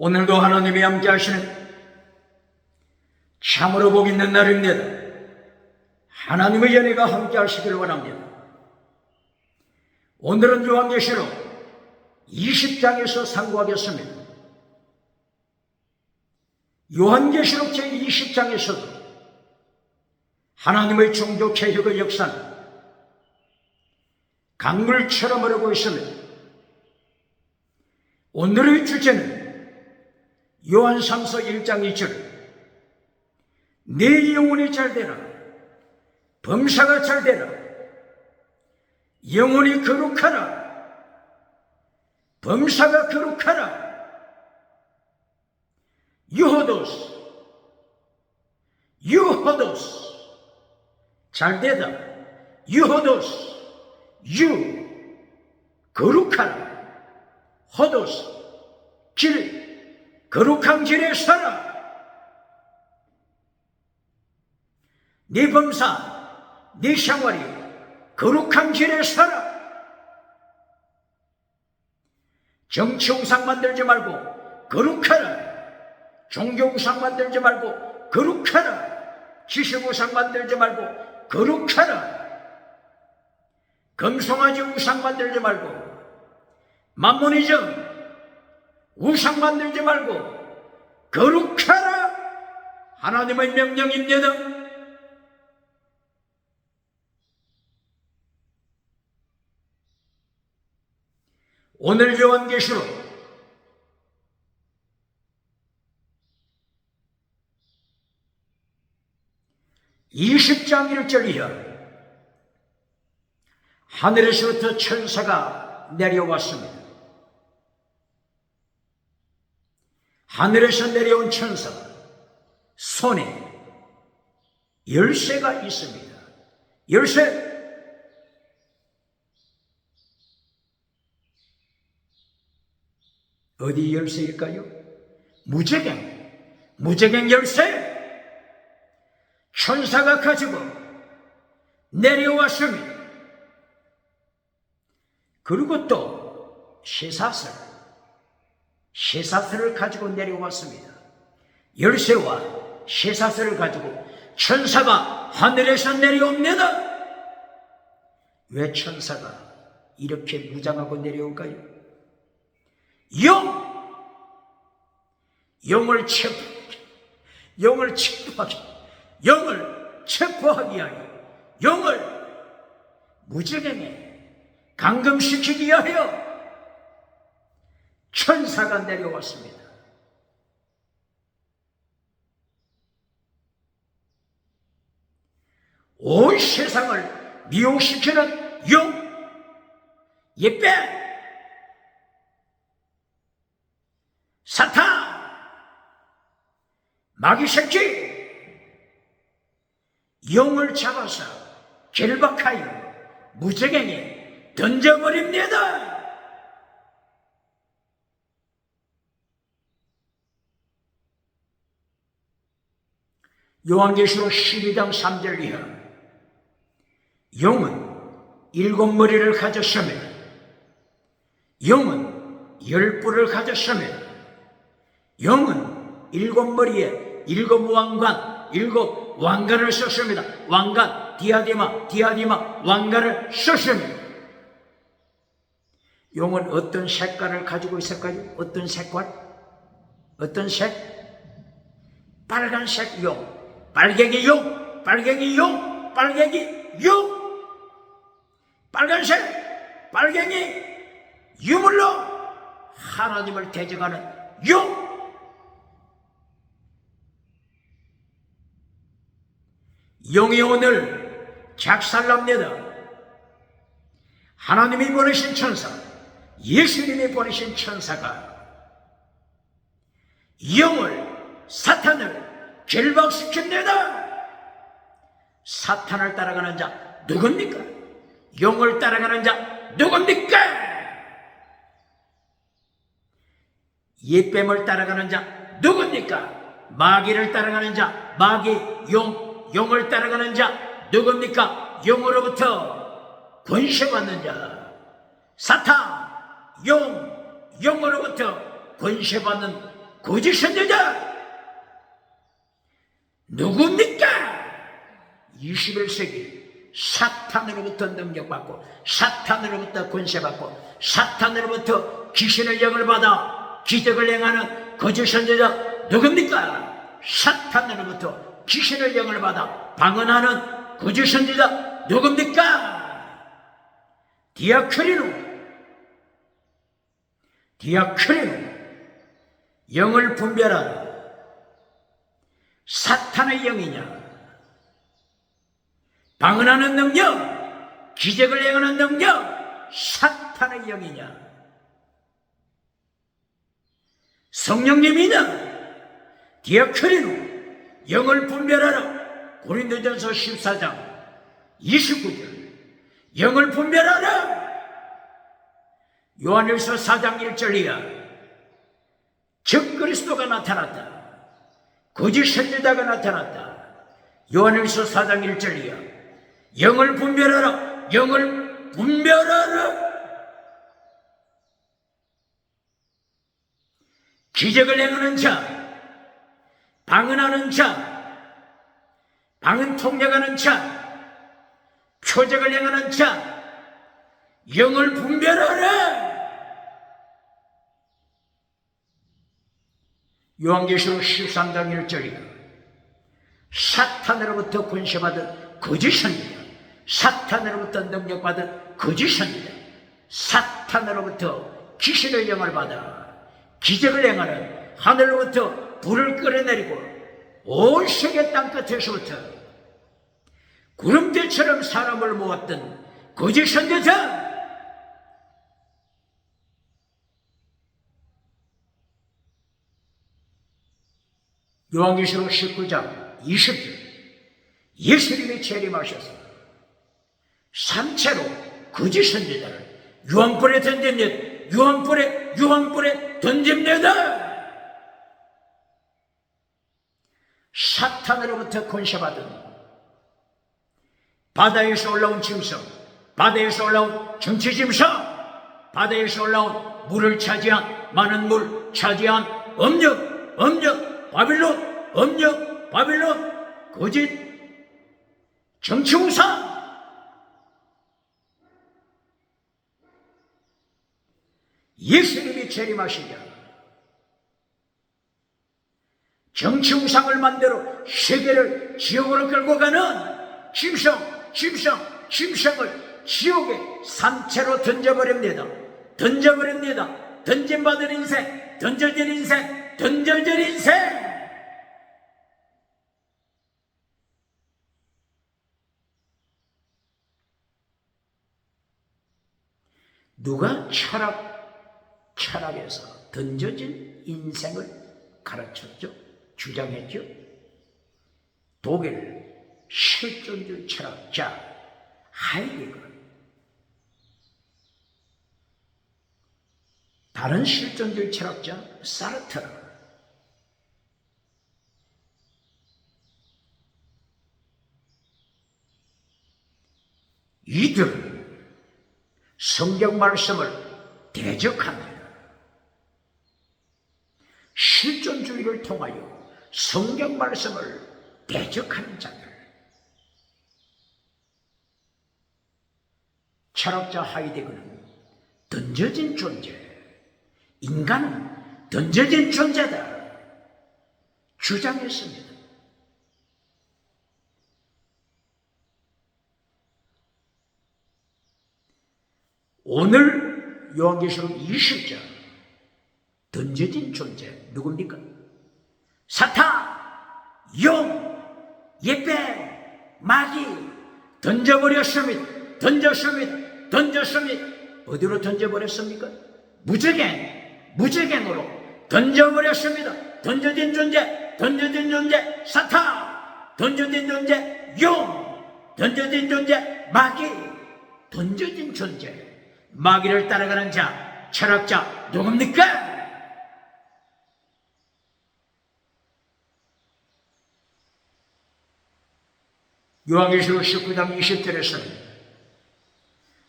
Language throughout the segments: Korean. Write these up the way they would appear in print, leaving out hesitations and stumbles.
오늘도 하나님이 함께 하시는 참으로 복 있는 날입니다. 하나님의 은혜가 함께 하시길 원합니다. 오늘은 요한계시록 20장에서 상고하겠습니다. 요한계시록 제20장에서도 하나님의 종교 개혁의 역사는 강물처럼 흐르고 있습니다. 오늘의 주제는 요한 3서 1장 2절, 내 영혼이 잘되라, 범사가 잘되라, 영혼이 거룩하라, 범사가 거룩하라, 유호도스, 잘되다, 유호도스, 거룩하라, 호도스, 거룩한 길에 서라. 네 범사, 네 생활이 거룩한 길에 서라. 정치 우상 만들지 말고 거룩하라. 종교 우상 만들지 말고 거룩하라. 지식 우상 만들지 말고 거룩하라. 금송아지 우상 만들지 말고, 만몬이즘 우상 만들지 말고 거룩하라. 하나님의 명령입니다. 오늘 요한계시록 20장 1절 이하, 하늘에서부터 천사가 내려왔습니다. 하늘에서 내려온 천사, 손에 열쇠가 있습니다. 열쇠. 어디 열쇠일까요? 무저갱 열쇠. 천사가 가지고 내려왔습니다. 그리고 또 쇠사슬을 가지고 내려왔습니다. 열쇠와 쇠사슬을 가지고 천사가 하늘에서 내려옵니다. 왜 천사가 이렇게 무장하고 내려올까요? 영을 체포하기 위하여, 영을 무저갱에 감금시키기 위하여 천사가 내려왔습니다. 온 세상을 미혹시키는 예배, 사탄, 마귀 새끼, 영을 잡아서 결박하여 무저갱에 던져버립니다. 요한계시록 12장 3절 이하, 영은 7머리를 가졌으며, 영은 10뿔을 가졌으며, 영은 7머리에 7왕관을 썼습니다. 왕관, 디아디마, 왕관을 썼습니다. 용은 어떤 색깔을 가지고 있을까요? 어떤 색깔? 어떤 색? 빨간색 용, 빨갱이 용, 빨간색, 빨갱이, 유물로 하나님을 대적하는 용. 영이 오늘 작살납니다. 하나님이 보내신 천사, 예수님이 보내신 천사가 사탄을 결박시킵니다. 사탄을 따라가는 자 누굽니까? 영을 따라가는 자 누굽니까? 옛뱀을 따라가는 자 누굽니까? 마귀를 따라가는 자, 영을 따라가는 자 누굽니까? 영으로부터 권세받는 자, 사탄, 영으로부터 권세받는 거짓 선지자 누굽니까? 21세기 사탄으로부터 능력받고 사탄으로부터 권세받고 사탄으로부터 귀신의 영을 받아 기적을 행하는 거짓 선지자 누굽니까? 사탄으로부터 귀신의 영을 받아 방언하는 거짓 선지자 누굽니까? 디아크리누 영을 분별하라. 사탄의 영이냐, 방언하는 능력, 기적을 행하는 능력, 사탄의 영이냐, 성령님이냐? 디아크리누 영을 분별하라. 고린도전서 14장 29절 영을 분별하라. 요한일서 4장 1절 이하 적그리스도가 나타났다. 거짓 선지자가 나타났다. 요한일서 4장 1절 이하 영을 분별하라. 영을 분별하라. 기적을 행하는 자, 방언하는 자, 방언 통역하는 자, 표적을 행하는 자, 영을 분별하라. 요한계시록 13장 1절이야. 사탄으로부터 권세받은 거짓 선지자, 사탄으로부터 능력받은 거짓 선지자, 사탄으로부터 귀신의 영을 받아 기적을 행하는, 하늘로부터 불을 끌어내리고 온 세계 땅끝에서부터 구름대처럼 사람을 모았던 거짓 선지자, 요한계시록 19장 20절 예수님이 재림하셔서 산채로 거짓 선지자를 유황불에 던집니다. 유황불에 던집니다. 사탄으로부터 권세받은 바다에서 올라온 짐승, 바다에서 올라온 정치짐승, 바다에서 올라온 물을 차지한, 많은 물 차지한 음력 바빌론 거짓 정치우상, 예수님이 재림하시자 정치우상을 만들어 세계를 지옥으로 끌고 가는 짐승을 지옥에 산채로 던져버립니다. 던짐받은 인생, 던져질 인생. 누가 철학에서 던져진 인생을 가르쳤죠? 주장했죠? 독일 실존주의 철학자 하이데거, 다른 실존주의 철학자 사르트르, 이들은 성경 말씀을 대적합니다. 실존주의를 통하여 성경 말씀을 대적하는 자들, 철학자 하이데거는 던져진 존재, 인간은 던져진 존재다 주장했습니다. 오늘 요한계시록 20장 던져진 존재 누굽니까? 사탄, 용, 예배, 마귀 던져버렸습니다. 던졌습니다. 어디로 던져버렸습니까? 무적행으로 던져버렸습니다. 던져진 존재 사탄, 던져진 존재 용, 던져진 존재 마귀, 던져진 존재 마귀를 따라가는 자, 철학자 누굽니까? 요한계시록 19장 20절에서는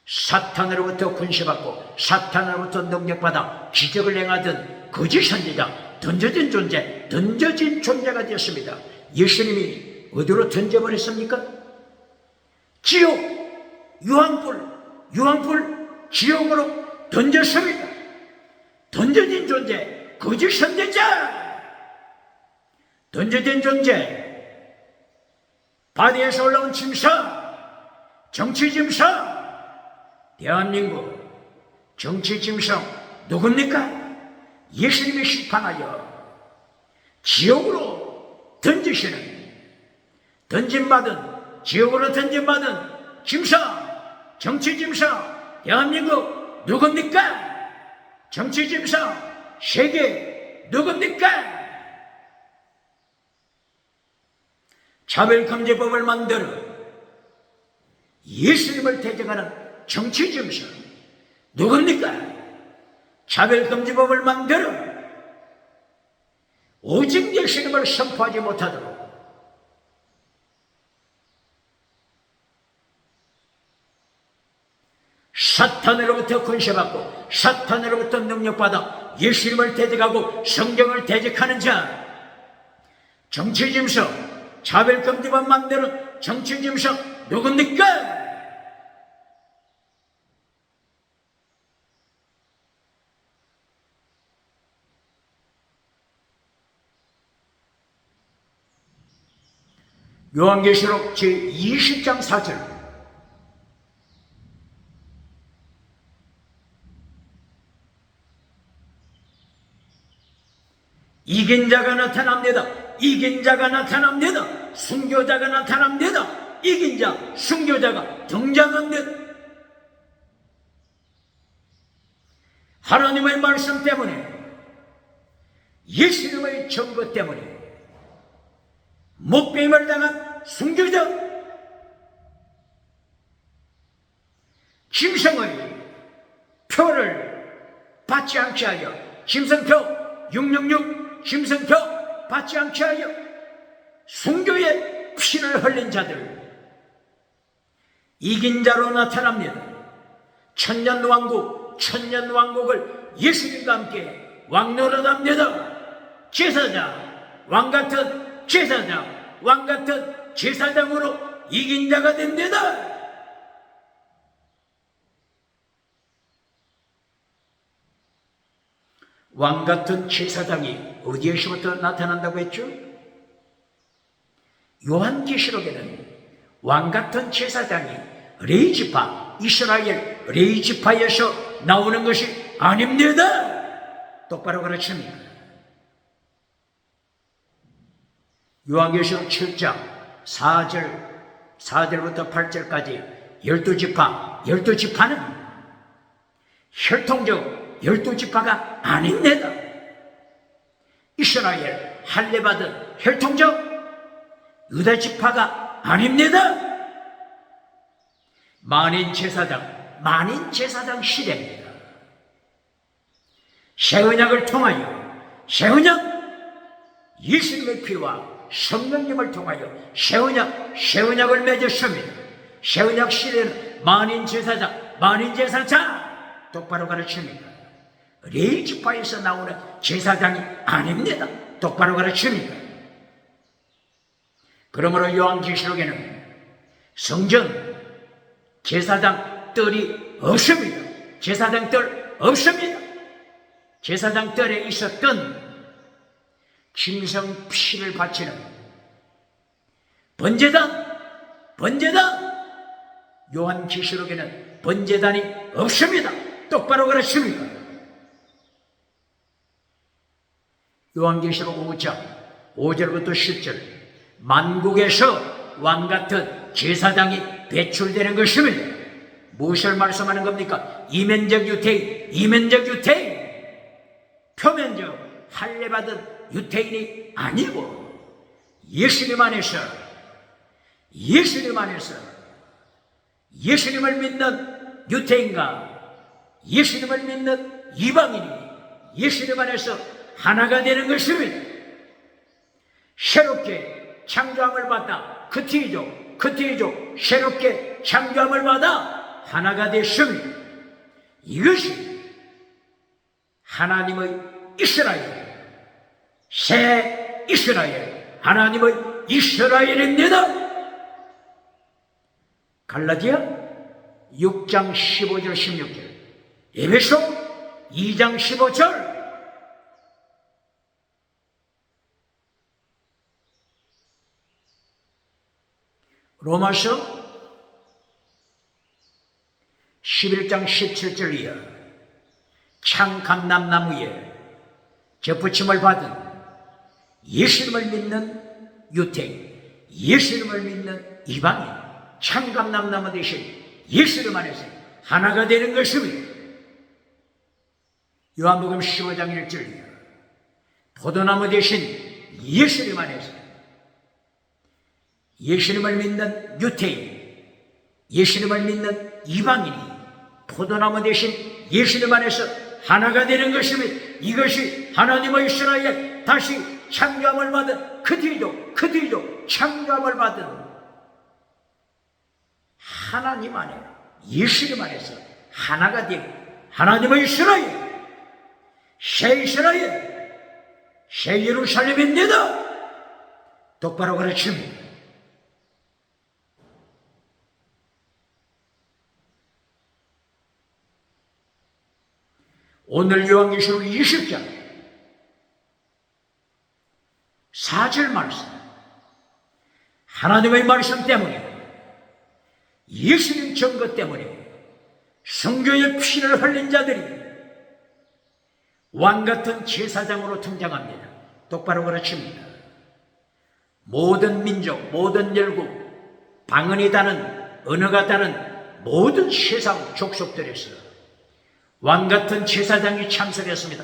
사탄으로부터 권세받고 사탄으로부터 능력받아 기적을 행하던 거짓 선지자 던져진 존재, 던져진 존재가 되었습니다. 예수님이 어디로 던져버렸습니까? 지옥, 유황불, 지옥으로 던졌습니다. 던져진 존재, 거짓 선지자, 던져진 존재, 바다에서 올라온 짐승, 정치 짐승, 대한민국 정치 짐승 누굽니까? 예수님이 심판하여 지옥으로 던지시는, 던짐받은, 지옥으로 던짐받은 짐승, 정치 짐승, 대한민국 누굽니까? 정치 짐승, 세계 누굽니까? 차별금지법을 만들어 예수님을 대적하는 정치 짐승 누굽니까? 차별금지법을 만들어 오직 예수님을 선포하지 못하도록 사탄으로부터 권세받고 사탄으로부터 능력받아 예수님을 대적하고 성경을 대적하는 자, 정치 짐승, 차별금지법 만드는 정치 짐승 누굽니까? 요한계시록 제20장 4절, 이긴 자가 나타납니다. 이긴 자가 나타납니다. 순교자가 나타납니다. 이긴 자, 순교자가 등장합니다. 하나님의 말씀 때문에, 예수님의 증거 때문에 목배임을 당한 순교자, 짐승의 표를 받지 않게 하여, 짐승표 666 짐승표 받지 않게 하여 순교의 피를 흘린 자들, 이긴 자로 나타납니다. 천년왕국을 예수님과 함께 왕노릇합니다. 제사장, 왕같은 제사장, 왕같은 제사장으로 이긴 자가 됩니다. 왕같은 제사장이 어디에서부터 나타난다고 했죠? 요한계시록에는 왕같은 제사장이 레위지파, 이스라엘 레위지파에서 나오는 것이 아닙니다. 똑바로 가르칩니다. 요한계시록 7장 4절부터 8절까지 12지파, 12지파는 혈통적 12지파가 아닙니다. 이스라엘 할례받은 혈통적 유다지파가 아닙니다. 만인제사장 시대입니다. 새언약을 통하여, 새언약, 예수님의 피와 성령님을 통하여 새언약을 맺었습니다. 새언약 시대는 만인제사장 똑바로 가르칩니다. 레위지파에서 나오는 제사장이 아닙니다. 똑바로 가르칩니다. 그러므로 요한계시록에는 성전 제사장 뜰이 없습니다. 제사장 뜰 없습니다. 제사장 뜰에 있었던 짐승 피를 바치는 번제단, 요한계시록에는 번제단이 없습니다. 똑바로 가르칩니다. 요한계시록 5장 5절부터 10절, 만국에서 왕같은 제사장이 배출되는 것입니다. 무엇을 말씀하는 겁니까? 이면적 유태인, 표면적 할례받은 유태인이 아니고 예수님 안에서 예수님을 믿는 유태인과 예수님을 믿는 이방인이 예수님 안에서 하나가 되는 것입니다. 새롭게 창조함을 받아 그티이족 새롭게 창조함을 받아 하나가 됐습니다. 이것이 하나님의 이스라엘, 새 이스라엘, 하나님의 이스라엘입니다. 갈라디아 6장 15절 16절, 에베소 2장 15절, 로마서 11장 17절 이하, 창감람나무에 접붙임을 받은 예수님을 믿는 유대인, 예수님을 믿는 이방인, 창감람나무 대신 예수님 안에서 하나가 되는 것입니다. 요한복음 15장 1절 이하, 포도나무 대신 예수님 안에서 예수님을 믿는 유대인, 예수님을 믿는 이방인이 포도나무 대신 예수님 안에서 하나가 되는 것입니다. 이것이 하나님의 이스라엘, 다시 창조함을 받은 그들도 창조함을 받은 하나님 안에, 예수님 안에서 하나가 되는 하나님의 이스라엘, 새 이스라엘, 새 예루살렘입니다. 똑바로 가르칩니다. 오늘 요한계시록 20장 4절 말씀, 하나님의 말씀 때문에, 예수님 증거 때문에 성교의 피를 흘린 자들이 왕같은 제사장으로 등장합니다. 똑바로 가르칩니다. 모든 민족, 모든 열국, 방언이 다른, 언어가 다른 모든 세상 족속들에서 왕같은 제사장이 참석했습니다.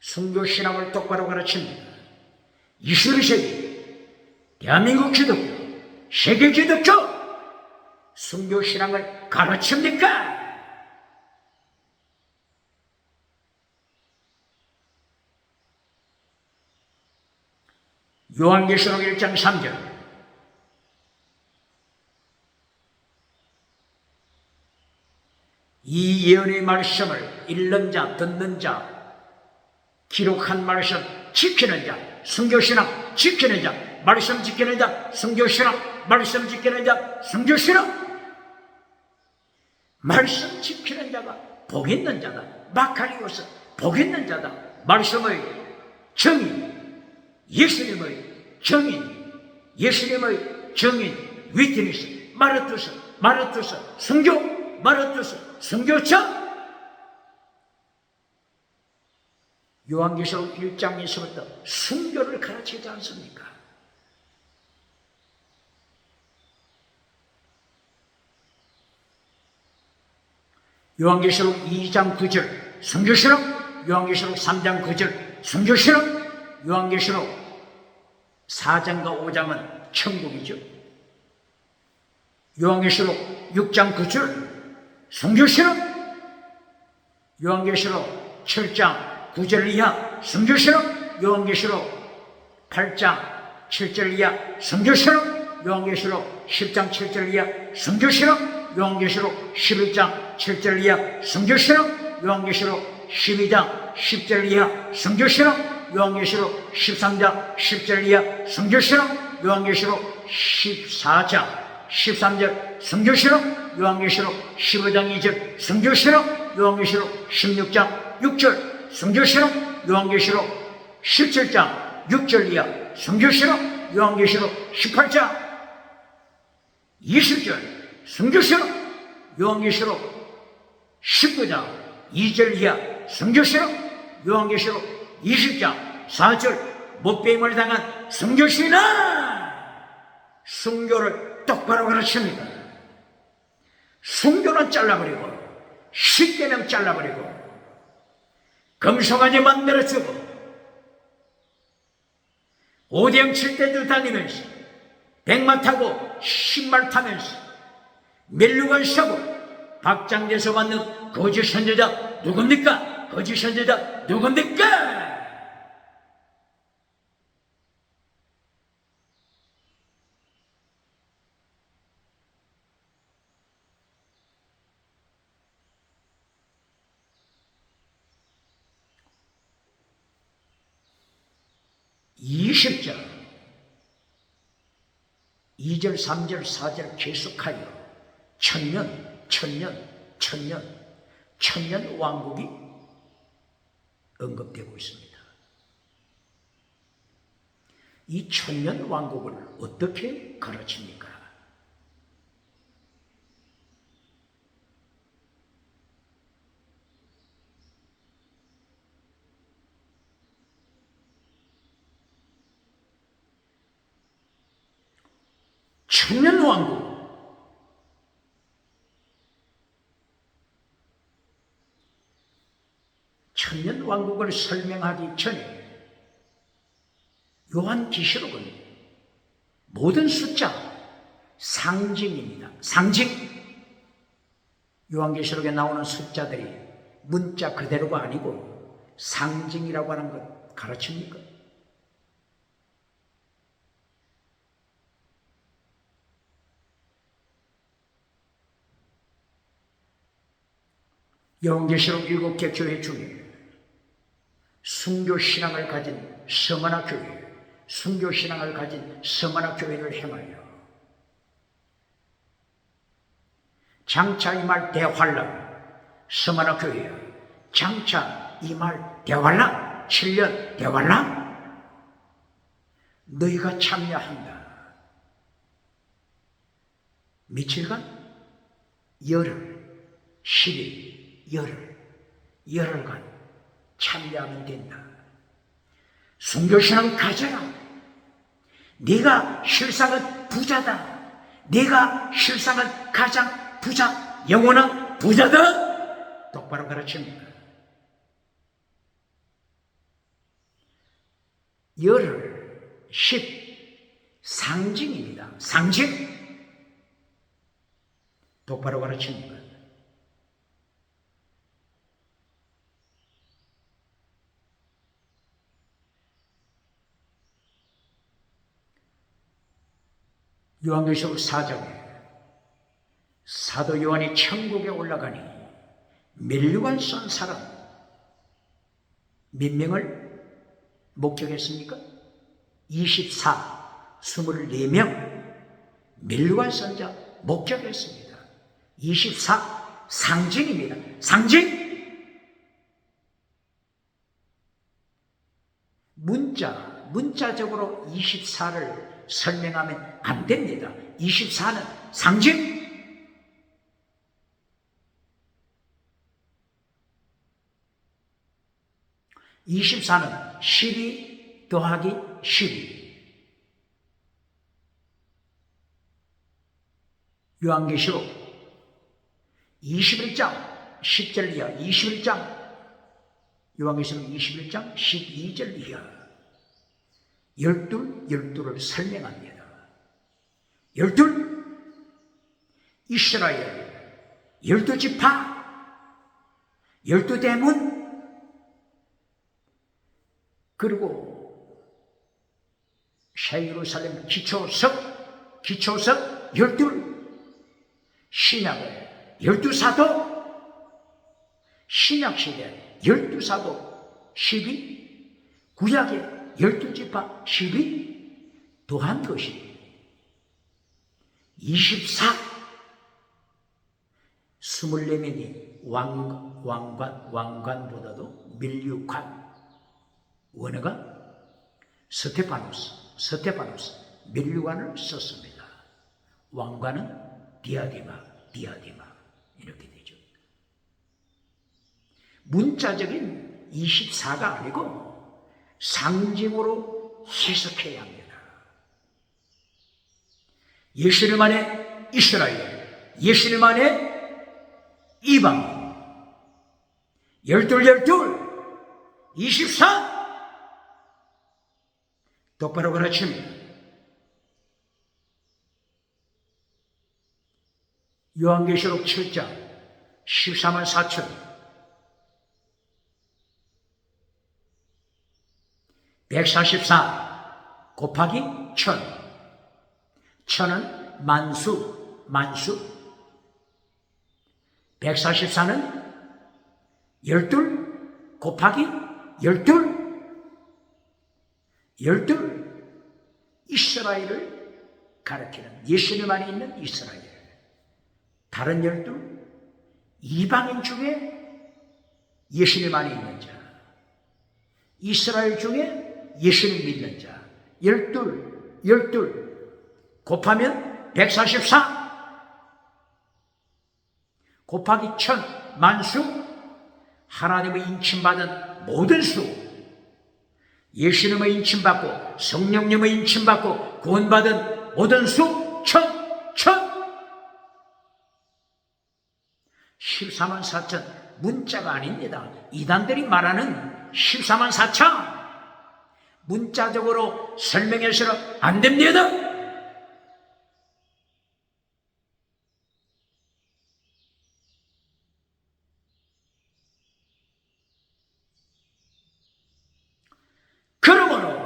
순교신앙을 똑바로 가르칩니다. 21세기 대한민국 기독교, 세계 기독교 순교신앙을 가르칩니까? 요한계시록 1장 3절, 이 예언의 말씀을 읽는 자, 듣는 자, 기록한 말씀 지키는 자, 순교신앙 지키는 자, 말씀 지키는 자, 순교신앙, 말씀 지키는 자, 순교신앙, 말씀 지키는 자가 복 있는 자다. 마카리오스 복 있는 자다. 말씀의 정인, 예수님의 정인, 예수님의 정인, 위트니스, 마르투스, 순교, 마르투스, 순교자. 요한계시록 1장에서부터 순교를 가르치지 않습니까? 요한계시록 2장 9절 순교신앙, 요한계시록 3장 9절 순교신앙, 요한계시록 4장과 5장은 천국이죠. 요한계시록 6장 9절 순교신앙, 요한계시록 7장 9절 이하 순교신앙, 요한계시록 8장 7절 이하 순교신앙, 요한계시록 10장 7절 이하 순교신앙, 요한계시록 11장 7절 이하 순교신앙, 요한계시록 12장 10절 이하 순교신앙, 요한계시록 13장 10절 이하 순교신앙, 요한계시록 14장 13절 순교신앙, 요한계시록 15장 2절 순교신앙, 요한계시록 16장 6절 순교신앙, 요한계시록 17장 6절 이하 순교신앙, 요한계시록 18장 20절 순교신앙, 요한계시록 19장 2절 이하 순교신앙, 요한계시록 20장 4절 못배임을 당한 순교신앙. 순교를 똑바로 가르칩니다. 순교는 잘라버리고, 십계명 잘라버리고, 금송아지 만들어주고, 오대양 칠대들 다니면서, 백마 타고 신말 타면서, 멜루건 서고 박장대서 받는 거짓 선지자 누굽니까? 거짓 선지자 누굽니까? 20절 2절 3절 4절 계속하여 천년 왕국이 언급되고 있습니다. 이 천년 왕국을 어떻게 가르칩니까? 천년 왕국. 천년 왕국을 설명하기 전에 요한계시록은 모든 숫자 상징입니다. 상징. 요한계시록에 나오는 숫자들이 문자 그대로가 아니고 상징이라고 하는 것 가르칩니까? 요한계시록 7개 교회 중에 순교신앙을 가진 서머나 교회, 순교신앙을 가진 서머나 교회를 행하여 장차 임할 대환란, 서머나 교회야. 장차 임할 대환란, 7년 대환란, 너희가 참여한다. 며칠간? 열흘, 10일, 열흘간 참여하면 된다. 순교신앙 가져라. 네가 실상은 부자다. 네가 실상은 가장 부자, 영원한 부자다. 똑바로 가르칩니다. 열흘, 10, 상징입니다. 상징. 똑바로 가르칩니다. 요한계시록 4장에 사도 요한이 천국에 올라가니 면류관 쏜 사람 몇 명을 목격했습니까? 24명 면류관 쏜 자 목격했습니다. 24 상징입니다. 상징. 문자적으로 24를 설명하면 안 됩니다. 24는 상징. (24는) 12 더하기 12. 요한계시록 21장 10절 이하, 21장 요한계시록 21장 12절 이하 12를 설명합니다. 12 이스라엘 12지파 12대문 그리고 새 예루살렘 기초석 12 신약의 12사도 신약시대 12사도 12 구약의 12지파 12 더한 것이 24 24명이 왕관보다도 면류관 원어가 스테파노스 면류관을 썼습니다. 왕관은 디아디마 이렇게 되죠. 문자적인 24가 아니고 상징으로 해석해야 합니다. 예수님 안에 이스라엘, 예수님 안에 이방, 12, 24 똑바로 가르칩니다. 요한계시록 7장 14만 4천 144 곱하기 1000 1000은 만수 144는 12 곱하기 12 이스라엘을 가리키는, 예수님 안에 있는 이스라엘. 다른 12 이방인 중에 예수님 안에 있는 자, 이스라엘 중에 예수님 믿는 자, 12 곱하면 144 곱하기 1000 만수, 하나님의 인침받은 모든 수, 예수님의 인침받고 성령님의 인침받고 구원받은 모든 수 1000 14만 4천, 문자가 아닙니다. 이단들이 말하는 14만 4천, 문자적으로 설명해서는 안 됩니다. 그러므로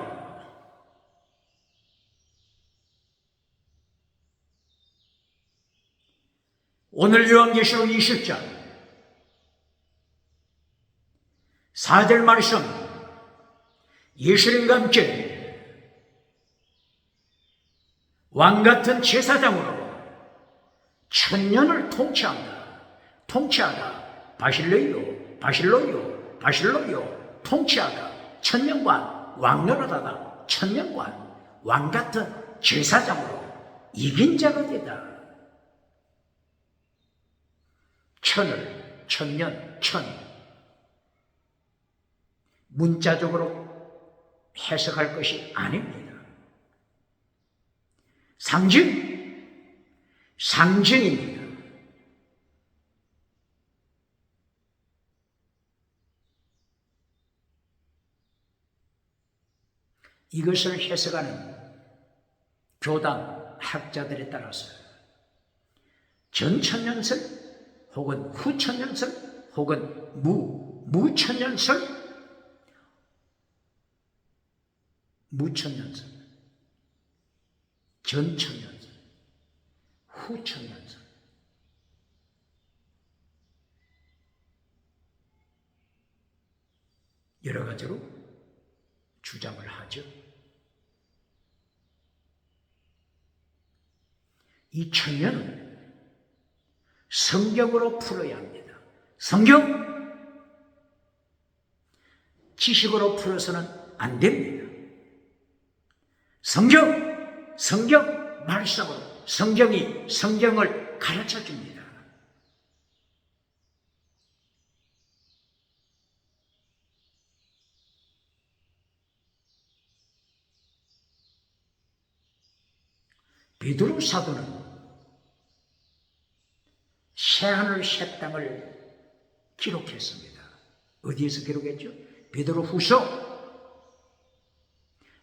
오늘 요한계시록 20장 4절 말씀, 예수님과 함께 왕같은 제사장으로 천년을 통치하다, 바실로요, 통치하다, 천년간 왕노릇하다, 천년간 왕같은 제사장으로 이긴 자가 되다. 천년, 문자적으로 해석할 것이 아닙니다. 상징입니다. 이것을 해석하는 교단 학자들에 따라서 전천년설 혹은 후천년설 혹은 무천년설, 전천년설, 후천년설, 여러 가지로 주장을 하죠. 이 천년은 성경으로 풀어야 합니다. 성경, 지식으로 풀어서는 안 됩니다. 성경 말씀으로, 성경이 성경을 가르쳐 줍니다. 베드로 사도는 새하늘 새 땅을 기록했습니다. 어디에서 기록했죠? 베드로 후서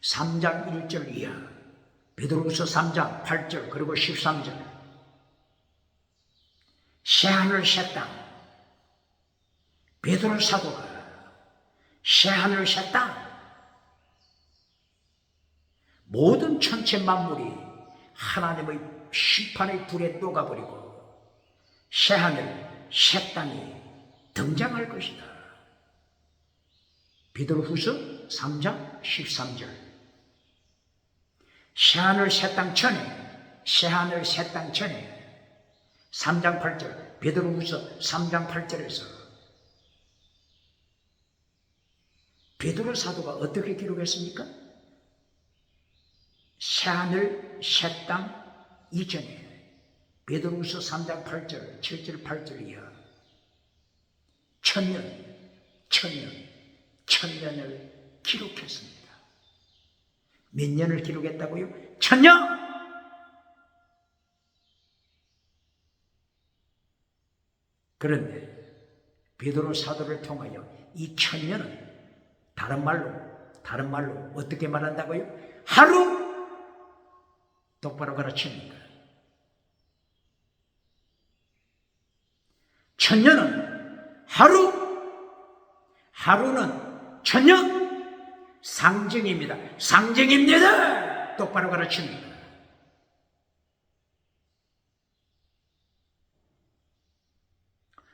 3장 1절 이하, 베드로후서 3장 8절 그리고 13절. 새하늘 새 땅, 베드로 사도가 새하늘 새 땅, 모든 천체 만물이 하나님의 심판의 불에 녹아버리고 새하늘 새 땅이 등장할 것이다. 베드로후서 3장 13절. 새하늘 새 땅 전에, 새하늘 새 땅 전에 3장 8절, 베드로후서 3장 8절에서 베드로 사도가 어떻게 기록했습니까? 새하늘 새 땅 이전에, 베드로후서 3장 8절, 7절, 8절 이하 천년을 기록했습니다. 몇 년을 기록했다고요? 1000년! 그런데 베드로 사도를 통하여 이 1000년은 다른 말로 어떻게 말한다고요? 하루! 똑바로 가르칩니다. 1000년은 하루는 1000년! 상징입니다. 똑바로 가르칩니다.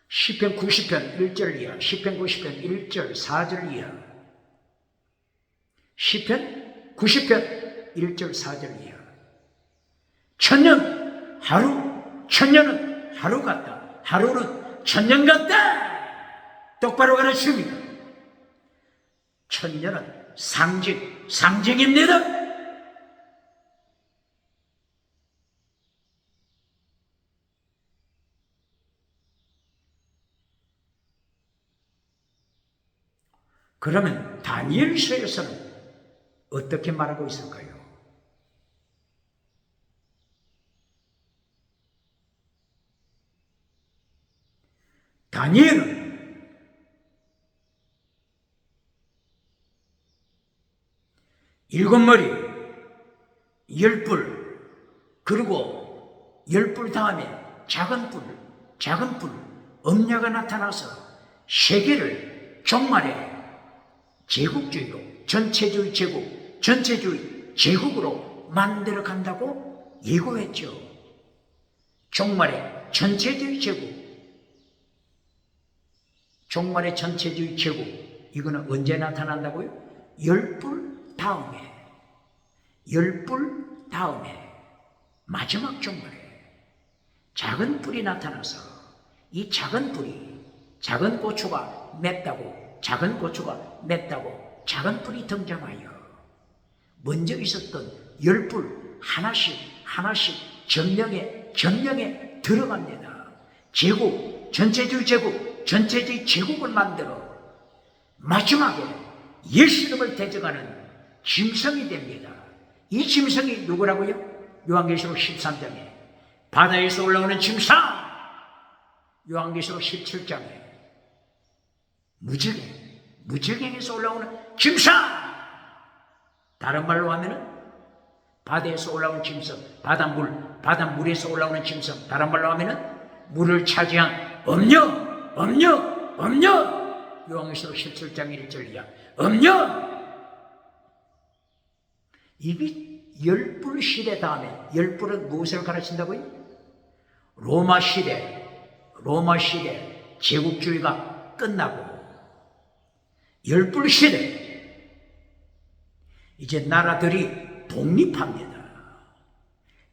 시편 90편 1절 이하, 시편 90편 1절 4절 이하, 시편 90편 1절 4절 이하. 천년 하루, 천년은 하루 같다. 하루는 천년 같다. 똑바로 가르칩니다. 천년은 상징입니다. 그러면 다니엘서에서는 어떻게 말하고 있을까요? 다니엘은 일곱 머리, 10뿔, 그리고 10뿔 다음에 작은 뿔, 음녀가 나타나서 세계를 종말에 제국주의로, 전체주의 제국으로 만들어 간다고 예고했죠. 종말의 전체주의 제국, 이거는 언제 나타난다고요? 10뿔 다음에 마지막 종말에 작은 뿔이 나타나서 이 작은 고추가 맺다고 작은 뿔이 등장하여 먼저 있었던 10뿔 하나씩 점령에 들어갑니다. 전체주의 제국을 만들어 마지막에 예수님을 대적하는 짐승이 됩니다. 이 짐승이 누구라고요? 요한계시록 13장에 바다에서 올라오는 짐승, 요한계시록 17장에 무적행에서 올라오는 짐승, 다른 말로 하면은 바다에서 올라오는 짐승, 바닷물에서 올라오는 짐승, 다른 말로 하면은 물을 차지한 음녀, 요한계시록 17장 1절 이하, 음녀. 이게 10뿔 시대 다음에, 10뿔은 무엇을 가르친다고요? 로마 시대 제국주의가 끝나고 10뿔 시대, 이제 나라들이 독립합니다.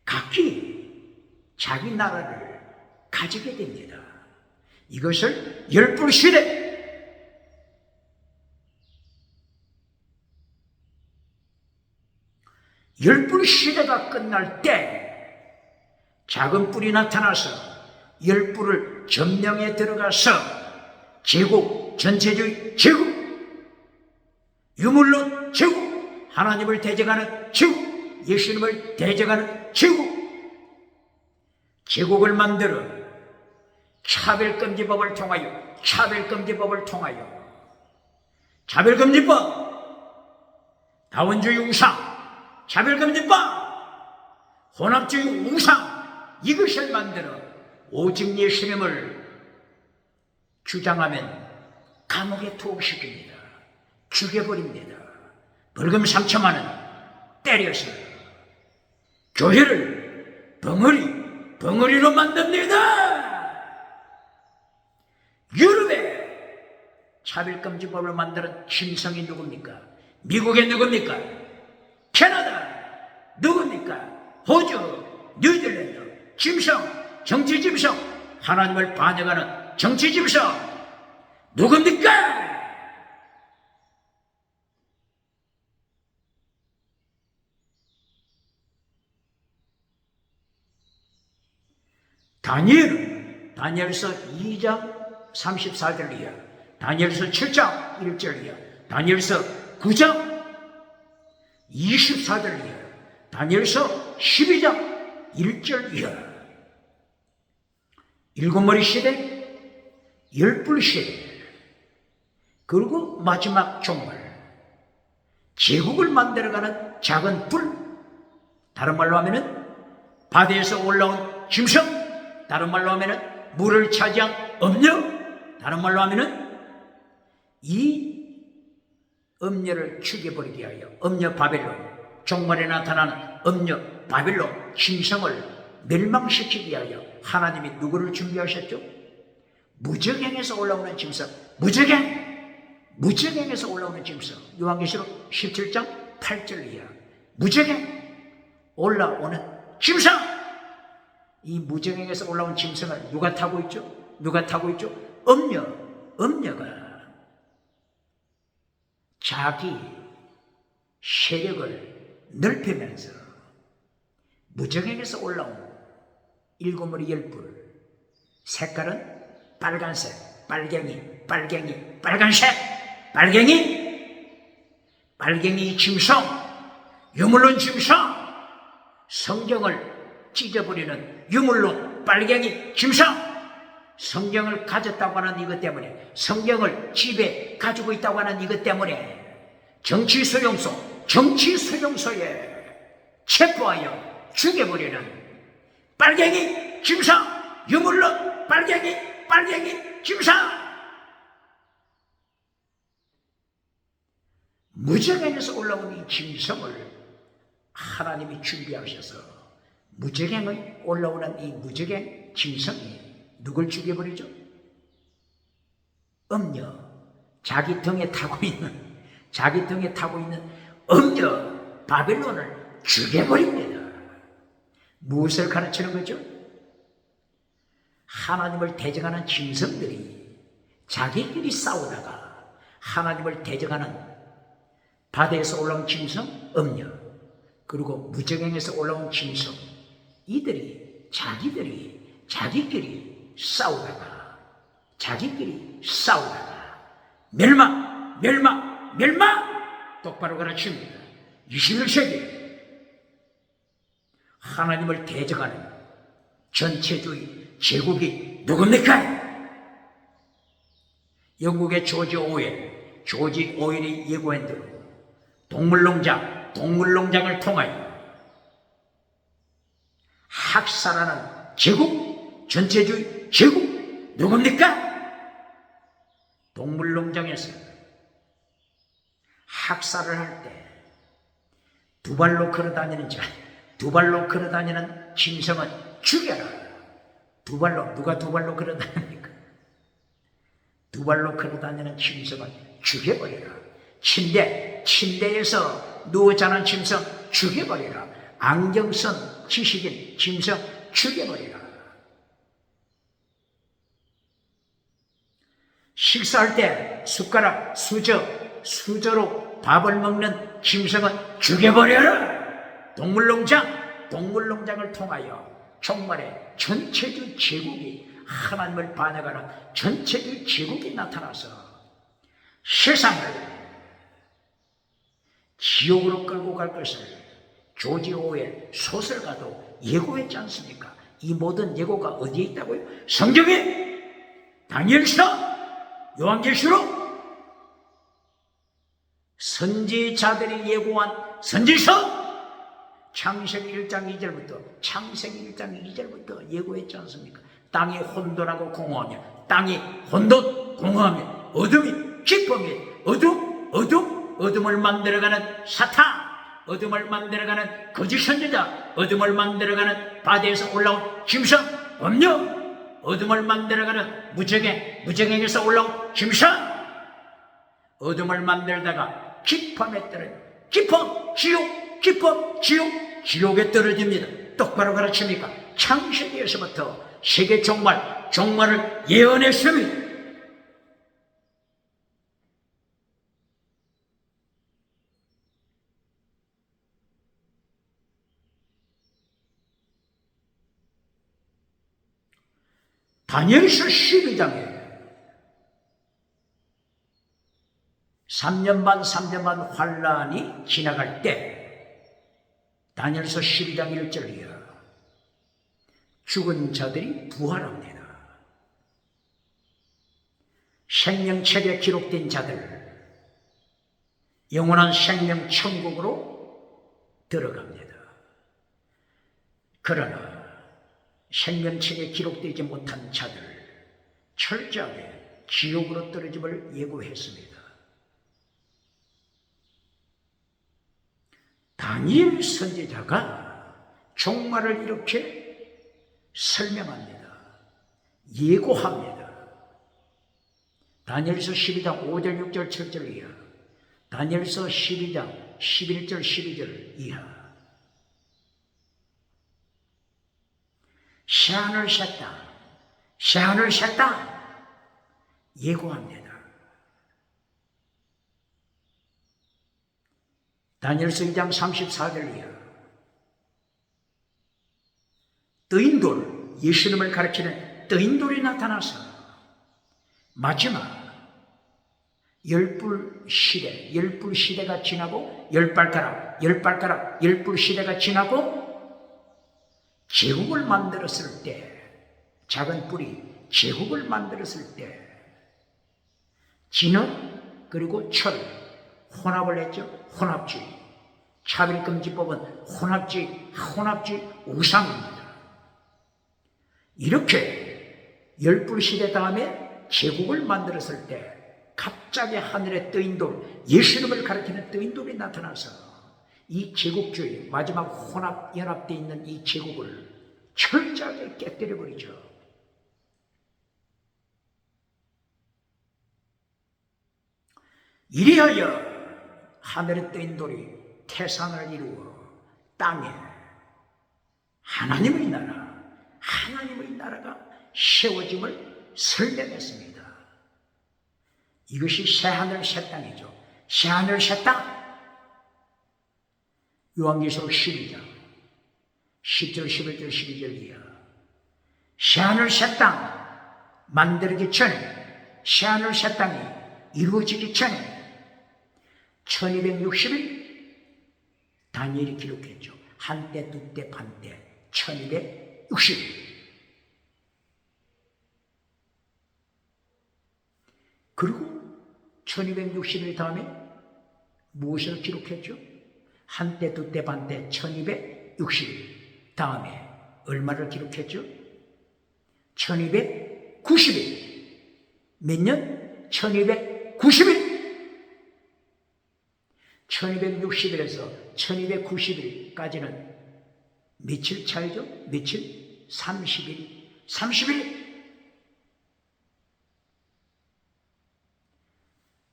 각기 자기 나라를 가지게 됩니다. 이것을 10뿔 시대, 열뿔 시대가 끝날 때 작은 뿔이 나타나서 10뿔을 점령에 들어가서 전체주의 제국, 유물론 제국, 하나님을 대적하는 제국, 예수님을 대적하는 제국을 만들어 차별금지법을 통하여 다원주의 우상, 차별금지법, 혼합주의 우상, 이것을 만들어 오직 예수님을 주장하면 감옥에 투옥시킵니다. 죽여버립니다. 벌금 3천만 원 때려서 교회를 벙어리로 만듭니다. 유럽에 차별금지법을 만드는 짐승이 누굽니까? 미국에 누굽니까? 캐나다 누굽니까? 호주, 뉴질랜드 짐승, 정치 짐승, 하나님을 반역하는 정치 짐승 누굽니까? 다니엘서 2장 34절 이하, 다니엘서 7장 1절 이하, 다니엘서 9장 24절 이하, 다니엘서 12장 1절 이하. 일곱 머리 시대, 10뿔 시대, 그리고 마지막 종말, 제국을 만들어가는 작은 뿔, 다른 말로 하면은 바다에서 올라온 짐승, 다른 말로 하면은 물을 차지한 음녀, 다른 말로 하면은 이 음녀를 죽여버리게 하여 음녀 바벨론, 종말에 나타나는 음녀 바벨론 짐승을 멸망시키게 하여 하나님이 누구를 준비하셨죠? 무적행에서 올라오는 짐승, 무적행에서 올라오는 짐승, 요한계시록 17장 8절 이하, 무적행 올라오는 짐승. 이 무적행에서 올라온 짐승을 누가 타고 있죠? 누가 타고 있죠? 음녀가 자기 세력을 넓히면서 무적행에서 올라온 일곱 머리 열불, 색깔은 빨간색, 빨갱이, 빨간색, 빨갱이 짐승, 유물론 짐승, 성경을 찢어버리는 유물론 빨갱이 짐승. 성경을 가졌다고 하는 이것 때문에, 성경을 집에 가지고 있다고 하는 이것 때문에 정치수용소에 체포하여 죽여버리는 빨갱이 짐승, 유물론 빨갱이 짐승. 무적행에서 올라온 이 짐승을 하나님이 준비하셔서 무적행의 올라오는 이 무적행 짐승이 누굴 죽여버리죠? 음녀, 자기 등에 타고 있는 음녀 바벨론을 죽여버립니다. 무엇을 가르치는 거죠? 하나님을 대적하는 짐승들이 자기끼리 싸우다가 하나님을 대적하는 바다에서 올라온 짐승 음녀, 그리고 무적행에서 올라온 짐승, 이들이 자기끼리 싸우다가 멸망 똑바로 가르칩니다. 21세기 하나님을 대적하는 전체주의 제국이 누굽니까? 영국의 조지 오웰이 예고한 대로 동물농장을 통하여 학살하는 제국, 전체주의 제국 누굽니까? 동물농장에서 학살을 할 때 두 발로 걸어다니는 짐승은 죽여라. 누가 두 발로 걸어다닙니까? 두 발로 걸어다니는 짐승은 죽여버리라. 침대에서 누워 자는 짐승 죽여버리라. 안경 쓴 지식인 짐승 죽여버리라. 식사할 때 숟가락, 수저로 밥을 먹는 짐승은 죽여버려라. 동물농장을 통하여 정말의 전체주의 제국이, 하나님을 반역하는 전체주의 제국이 나타나서 세상을 지옥으로 끌고 갈 것을 조지 오웰 소설가도 예고했지 않습니까? 이 모든 예고가 어디에 있다고요? 성경에, 다니엘서, 요한계시록, 선지자들이 예고한 선지서, 창세기 1장 2절부터 예고했지 않습니까? 땅이 혼돈하고 공허하며, 어둠이 깊으며, 어둠을 만들어가는 사탄, 어둠을 만들어가는 거짓 선지자, 어둠을 만들어가는 바다에서 올라온 짐승 음녀, 어둠을 만들어가는 무적행에서 올라온 짐승, 어둠을 만들다가 깊음에 떨어져 지옥에 떨어집니다. 똑바로 가르칩니까? 창세기에서부터 세계 종말을 예언했습니다. 다니엘서 12장에 3년 반 환란이 지나갈 때 다니엘서 12장 1절이야. 죽은 자들이 부활합니다. 생명책에 기록된 자들, 영원한 생명 천국으로 들어갑니다. 그러나 생명책에 기록되지 못한 자들, 철저하게 지옥으로 떨어짐을 예고했습니다. 다니엘 선지자가 종말을 이렇게 설명합니다. 예고합니다. 다니엘서 12장 5절, 6절, 7절이야. 다니엘서 12장 11절 12절 이하. 새하늘 샜다. 새하늘 샜다. 예고합니다. 다니엘서 2장 34절 이하. 뜨인돌, 예수님을 가리키는 뜨인돌이 나타나서 마지막 열불 시대가 지나고 열불 시대가 지나고 제국을 만들었을 때, 작은 뿔이 제국을 만들었을 때 진흙 그리고 철 혼합을 했죠. 혼합주의. 차별금지법은 혼합주의 우상입니다. 이렇게 열불 시대 다음에 제국을 만들었을 때 갑자기 하늘에 뜨인 돌, 예수님을 가리키는 뜨인 돌이 나타나서 이 제국주의, 마지막 연합되어 있는 이 제국을 철저하게 깨뜨려 버리죠. 이리하여 하늘에 뜨인 돌이 태산을 이루어 땅에 하나님의 나라가 세워짐을 설명했습니다. 이것이 새하늘 새 땅이죠. 새하늘 새 땅. 요한계시록 12장 10절 11절 12절 이하. 새하늘 새 땅 만들기 전에, 새하늘 새 땅이 이루어지기 전에 1260일 다니엘이 기록했죠. 한때 두때 반때 1260일. 그리고 1260일 다음에 무엇을 기록했죠? 한때 두때 반때 1260일 다음에 얼마를 기록했죠? 1290일. 몇 년? 1290일. 1260일에서 1290일까지는 며칠 차이죠? 며칠? 30일. 30일.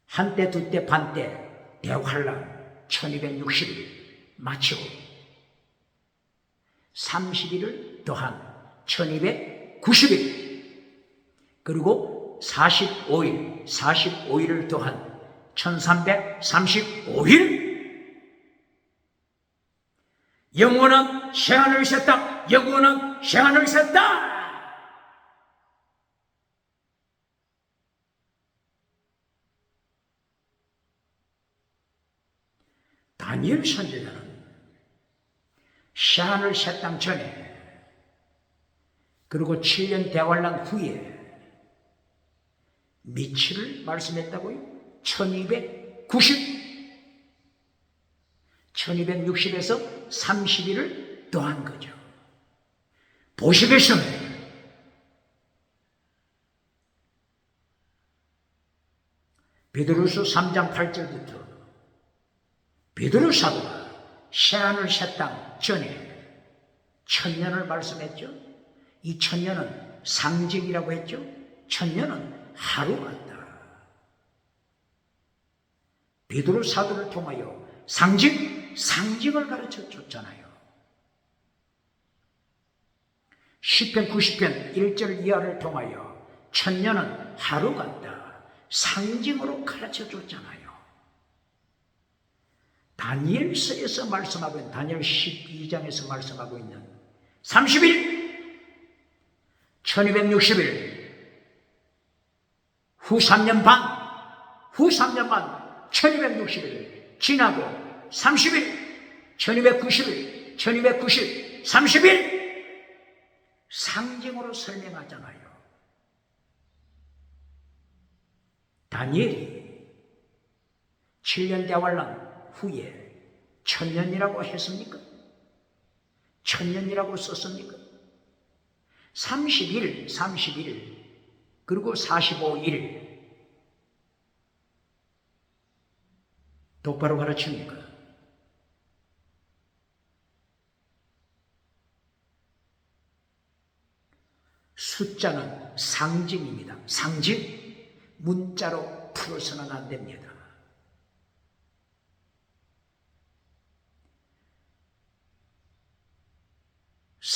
한때 두때 반때 대환란 1260일 마치고 30일을 더한 1290일 그리고 45일을 더한 1335일. 영원한 새하늘 새 땅, 영원한 새하늘 새 땅. 다니엘 선지자는 새하늘 새 땅 전에 그리고 7년 대환란 후에 며칠을 말씀했다고요? 1260에서 30일을 더한 거죠. 보시겠습니다. 베드로서 3장 8절부터 베드로 사도가 새하늘 새 땅 전에 1000년을 말씀했죠. 이 1000년은 상징이라고 했죠. 1000년은 하루 같다. 베드로 사도를 통하여 상징을 가르쳐 줬잖아요. 시편 90편 1절 이하를 통하여 1000년은 하루 같다. 상징으로 가르쳐 줬잖아요. 다니엘서에서 말씀하고 있는, 다니엘 12장에서 말씀하고 있는 30일, 1260일, 후 3년 반, 1260일 지나고 30일, 1290일, 30일 상징으로 설명하잖아요. 다니엘이 7년 대환란 후에 1000년이라고 했습니까? 1000년이라고 썼습니까? 30일 그리고 45일 똑바로 가르칩니까? 숫자는 상징입니다. 상징. 문자로 풀어서는 안 됩니다.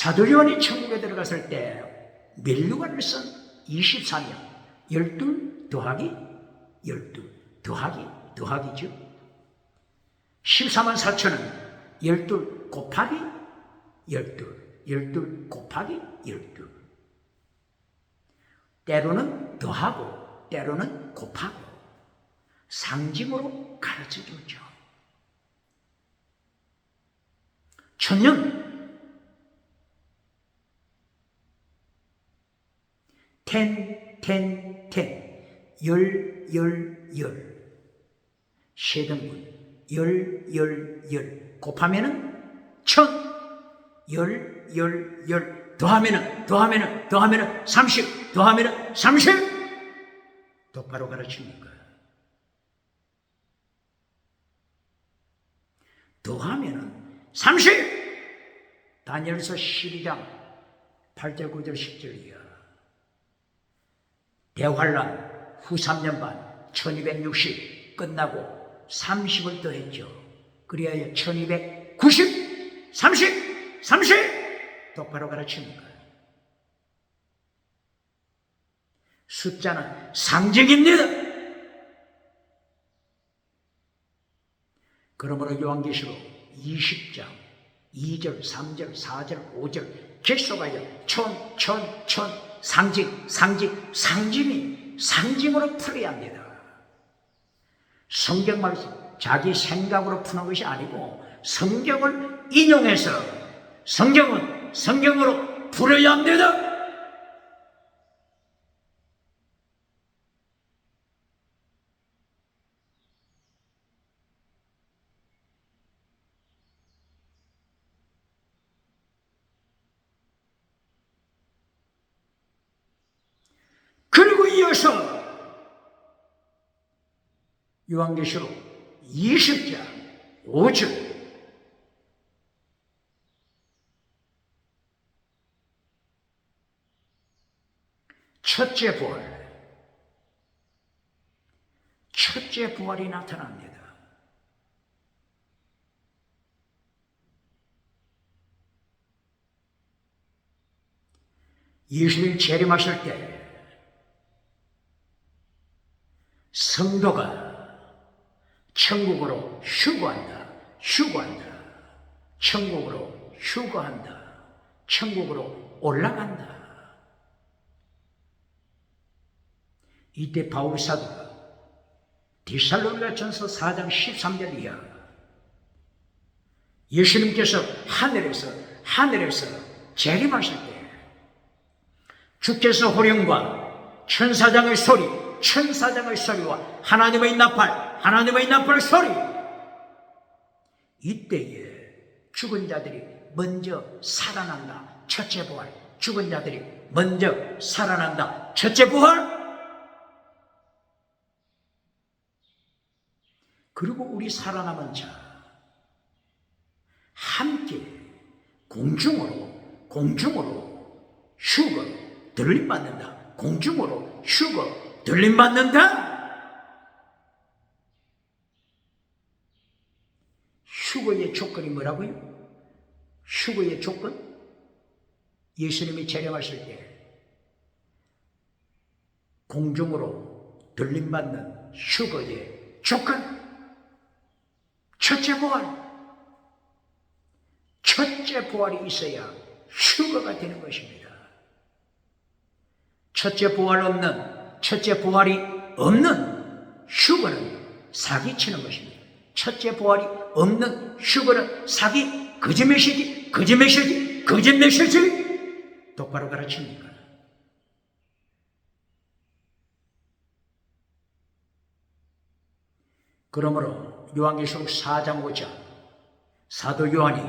사도 요한이 천국에 들어갔을 때 멸류관을 쓴 24년 12 더하기 12 더하기죠. 14만 4천은 12 곱하기 12 곱하기 12. 때로는 더하고 때로는 곱하고 상징으로 가르쳐주죠. 천년 열 세등분 열 곱하면은 열 더하면은 30 더하면은 30 똑바로 가르칩니까? 더하면은 30 다니엘서 12장 8절 9절 10절이야. 대환란 후 3년 반 1260 끝나고 30을 더했죠. 그래야 1290 30 똑바로 가르칩니까? 숫자는 상징입니다. 그러므로 요한계시록 20장 2절 3절 4절 5절 계속하여 천 상징이 상징으로 풀어야 합니다. 성경 말씀 자기 생각으로 푸는 것이 아니고 성경을 인용해서 성경은 성경으로 풀어야 합니다. 그리고 이어서 요한계시록 20장 5절 첫째 부활이 나타납니다. 예수님 재림하실 때 성도가 천국으로 휴거한다. 천국으로 휴거한다. 천국으로 올라간다. 이때 바울 사도가 데살로니가 전서 4장 13절 이하 예수님께서 하늘에서 재림하실 때 주께서 호령과 천사장의 소리와 하나님의 나팔 소리 이때에 죽은 자들이 먼저 살아난다. 첫째 부활. 죽은 자들이 먼저 살아난다. 첫째 부활. 그리고 우리 살아남은 자 함께 공중으로 휴거 들림받는다. 공중으로 휴거 들림받는다. 휴거의 조건이 뭐라고요? 휴거의 조건? 예수님이 재림하실 때 공중으로 들림받는 휴거의 조건. 첫째 부활이 있어야 휴거가 되는 것입니다. 첫째 부활이 없는 휴거는 사기치는 것입니다. 첫째 부활이 없는 휴거는 사기, 거짓 메시지 똑바로 가르칩니까? 그러므로 요한계시록 4장 5장 사도 요한이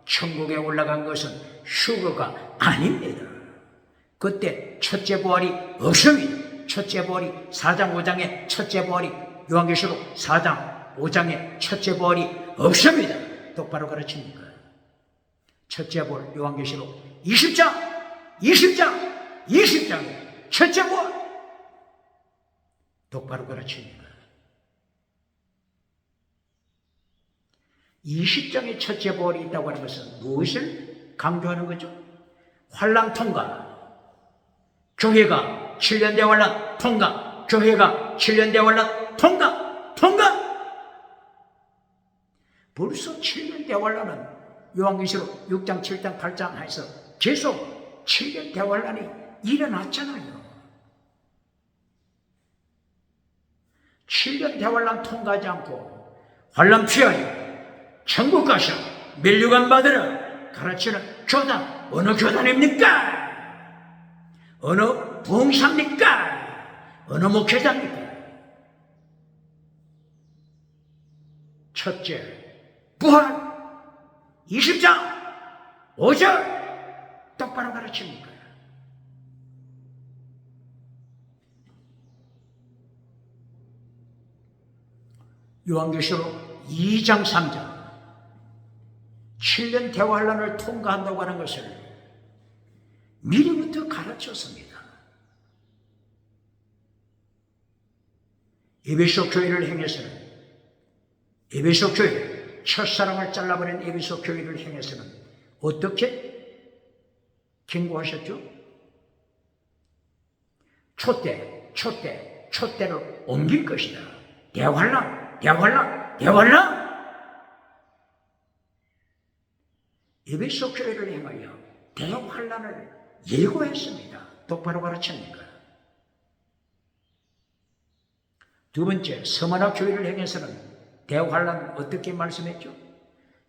천국에 올라간 것은 휴거가 아닙니다. 그때 첫째 부활이 없습니다. 첫째 부활이 4장 5장에 첫째 부활이 요한계시록 4장 5장에 첫째 부활이 없습니다. 똑바로 가르칩니까? 첫째 부활 요한계시록 20장에 첫째 부활 똑바로 가르칩니까? 20장에 첫째 부활이 있다고 하는 것은 무엇을 강조하는 거죠? 환란 통과. 교회가 7년 대환란 통과. 교회가 7년 대환란 통과. 벌써 7년 대환란은 요한계시록 6장, 7장, 8장 해서 계속 7년 대환란이 일어났잖아요. 7년 대환란 통과하지 않고 환란 피하여 천국 가셔 면류관 받으라 가르치는 교단, 어느 교단입니까? 어느 부흥사입니까? 어느 목회자입니까? 첫째, 부활 20장 5절 똑바로 가르칩니까? 요한계시록 2장 3장 7년 대환란을 통과한다고 하는 것을 미리부터 가르쳤습니다. 에베소 교회를 향해서는 에베소 교회 첫사랑을 잘라버린 에베소 교회를 향해서는 어떻게 경고하셨죠? 촛대를 옮길 것이다. 대환란. 에베소 교회를 향하여 대환란을 예고했습니다. 똑바로 가르칩니까? 두 번째, 서머나 교회를 향해서는 대환란 어떻게 말씀했죠?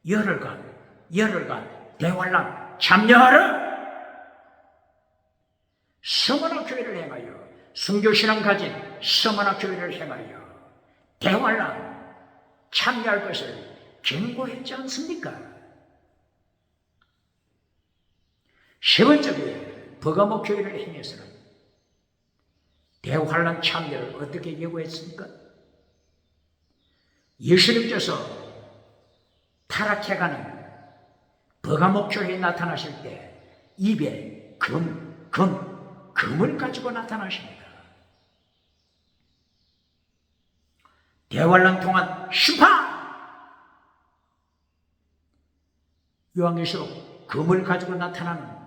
열흘간 대환란 참여하라. 서머나 교회를 향하여 순교신앙 가진 서머나 교회를 향하여 대환란 참여할 것을 경고했지 않습니까? 세 번째 교회 버가모 교회를 향해서는 대환란 참여를 어떻게 예고했습니까? 예수님께서 타락해가는 버가모 교회에 나타나실 때 입에 금을 가지고 나타나십니다. 대환란 통한 심판! 요한계시록 금을 가지고 나타나는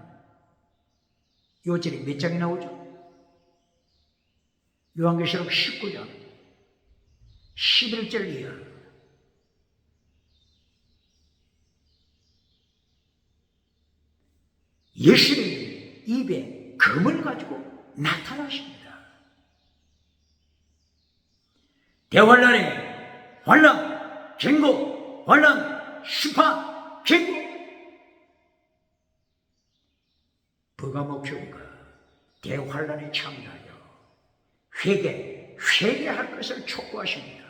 요절이 몇 장이 나오죠? 요한계시록 19장 11절 이하. 예수님이 입에 금을 가지고 나타나십니다. 대환란의 환란, 경고, 환란, 심판, 경고. 버가모 교회가 대환란에 참여하여 회개할 것을 촉구하십니다.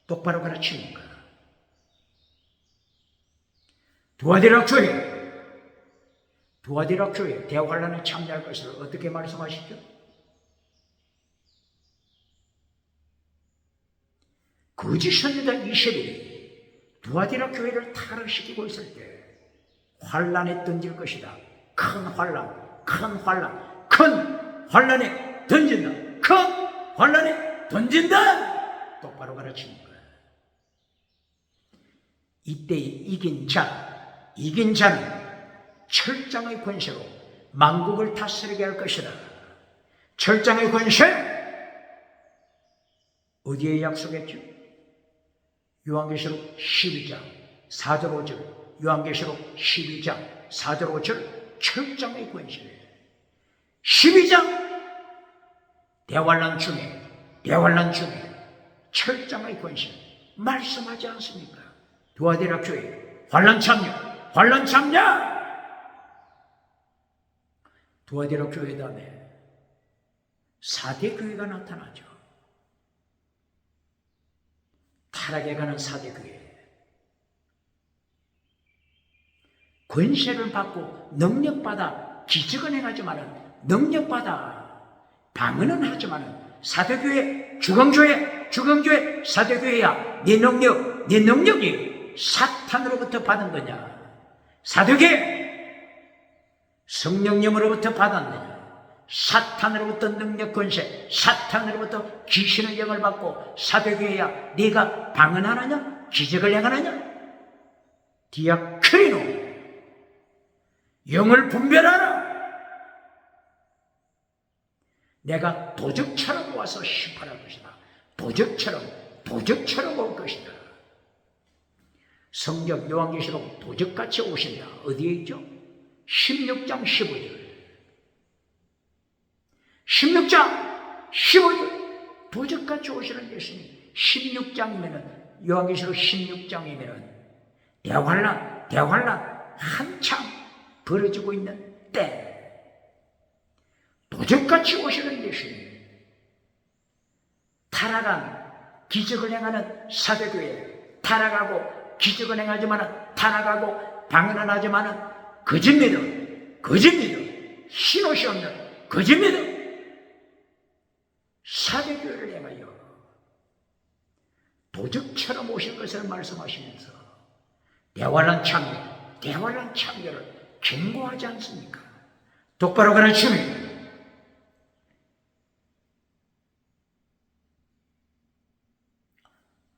똑바로 가르칩니까? 두아디라 교회 대환란에 참여할 것을 어떻게 말씀하시죠? 거짓 선지자 이세벨이 두아디라 교회를 타락시키고 있을 때 환란에 던질 것이다. 큰 환란에 던진다. 똑바로 가르칩니다. 이때 이긴 자는 철장의 권세로 만국을 다스리게 할 것이다. 철장의 권세 어디에 약속했죠? 요한계시록 12장 4절 5절. 요한계시록 12장 4절 5절. 철장의 권세. 12장 대환란 중에 철장의 권세 말씀하지 않습니까? 두아디라 교회 환란 참여. 두아디라 교회 다음에 4대 교회가 나타나죠. 타락에 가는 4대 교회. 권세를 받고 능력받아 기적은 행하지만은 방언은 하지만은 사대교회 주경교회 사대교회야 네 능력이 사탄으로부터 받은 거냐? 사대교회 성령님으로부터 받았느냐? 사탄으로부터 능력 권세, 사탄으로부터 귀신의 영을 받고 사대교회야 네가 방언하느냐? 기적을 행하느냐? 디아크리노 영을 분별하라. 내가 도적처럼 와서 심판할 것이다. 도적처럼 올 것이다. 성경 요한계시록 도적같이 오신다. 어디에 있죠? 16장 15절. 16장 15절. 도적같이 오시는 예수님. 16장이면은, 요한계시록 16장이면은, 대환란 한참 벌어지고 있는 때. 도적같이 오시는 예수님. 타락한 기적을 행하는 사대교회, 타락하고 기적을 행하지만 타락하고 방언을 하지만 거짓 믿음, 신옷이 없는 거짓 믿음, 사대교회를 행하여 도적처럼 오실 것을 말씀하시면서 대환란 참여를 경고하지 않습니까? 똑바로 가르치면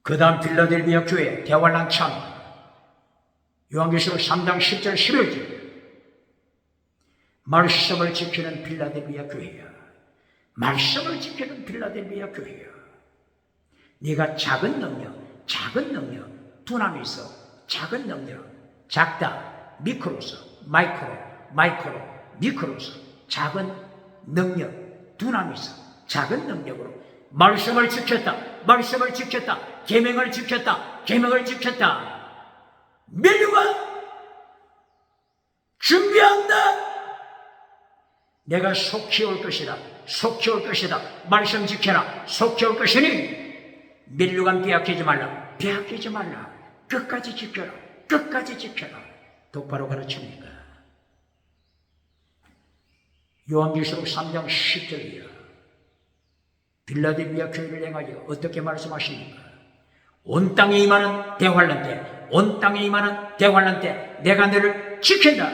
그 다음 필라델비아 교회 대환란 참여, 요한계시록 3장 10절 11절. 말씀을 지키는 필라델비아 교회야. 말씀을 지키는 필라델비아 교회야. 네가 작은 능력, 두나미스, 작은 능력, 작다, 미크로스, 마이크로, 미크로스, 작은 능력, 두나미스, 작은 능력으로 말씀을 지켰다. 계명을 지켰다. 멸류관 준비한다. 내가 속히 올 것이다. 말씀 지켜라. 속히 올 것이니 멸류관 빼앗기지 말라. 끝까지 지켜라. 똑바로 가르칩니다. 요한계시록 3장 10절이야. 필라델비아 교회를 행하여 어떻게 말씀하십니까? 온 땅에 임하는 대환란 때 내가 너를 지킨다.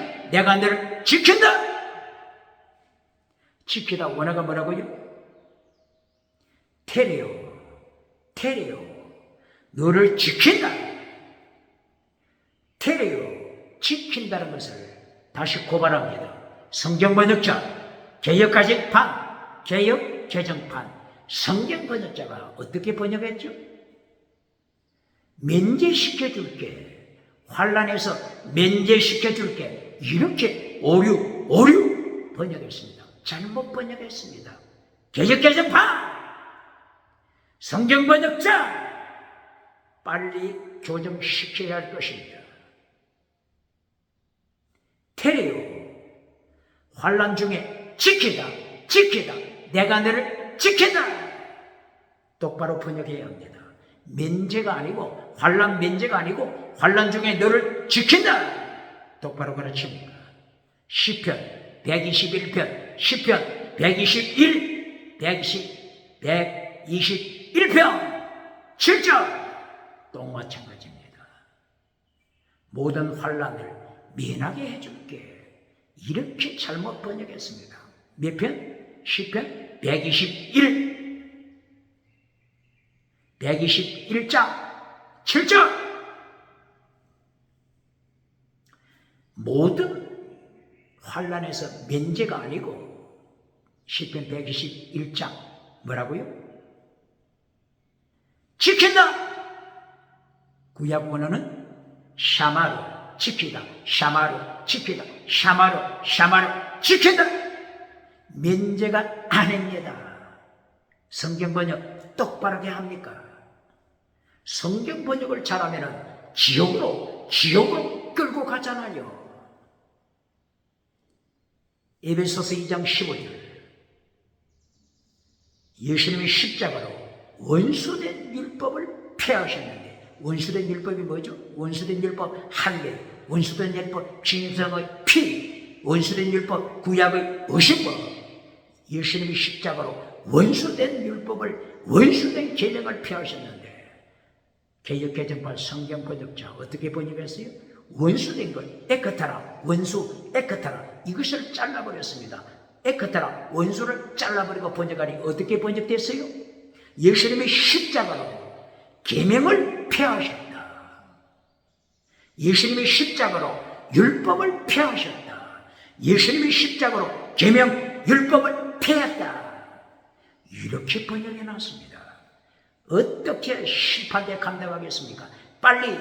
지키다 원어가 뭐라고요? 테레오. 너를 지킨다. 테레오, 지킨다는 것을 다시 고발합니다. 성경 번역자, 개역 개정판. 성경 번역자가 어떻게 번역했죠? 면제시켜줄게. 환란에서 면제시켜줄게. 이렇게 오류 번역했습니다. 잘못 번역했습니다. 개정판. 성경 번역자 빨리 교정시켜야 할 것입니다. 테레오, 환란 중에 지키다. 내가 너를 지킨다. 똑바로 번역해야 합니다. 면제가 아니고, 환란 면제가 아니고 환란 중에 너를 지킨다. 똑바로 가르칩니다. 시편 121편, 시편 121편 7절 또 마찬가지입니다. 모든 환란을 면하게 해줄게. 이렇게 잘못 번역했습니다. 몇 편? 시편 121장 7절. 모든 환란에서 면제가 아니고 시편 121장 뭐라고요? 지킨다. 구약 원어는 샤마르, 지키다. 지킨다. 면제가 아닙니다. 성경 번역 똑바르게 합니까? 성경 번역을 잘하면 지옥으로 끌고 가잖아요. 에베소서 2장 15절. 예수님이 십자가로 원수된 율법을 폐하셨는데, 원수된 율법이 뭐죠? 원수된 율법 할례, 원수된 율법 진성의 피, 원수된 율법 구약의 의심법. 예수님이 십자가로 원수된 율법을, 원수된 계명을 폐하셨는데, 개역 개정판 성경 번역자 어떻게 번역했어요? 원수된 걸 에크타라, 원수 에크타라, 이것을 잘라버렸습니다. 에크타라, 원수를 잘라버리고 번역하니 어떻게 번역됐어요? 예수님이 십자가로 계명을 폐하셨다. 예수님이 십자가로 율법을 폐하셨다. 예수님이 십자가로 계명 율법을 폐했다. 이렇게 번역해 놨습니다. 어떻게 심판대 감당하겠습니까? 빨리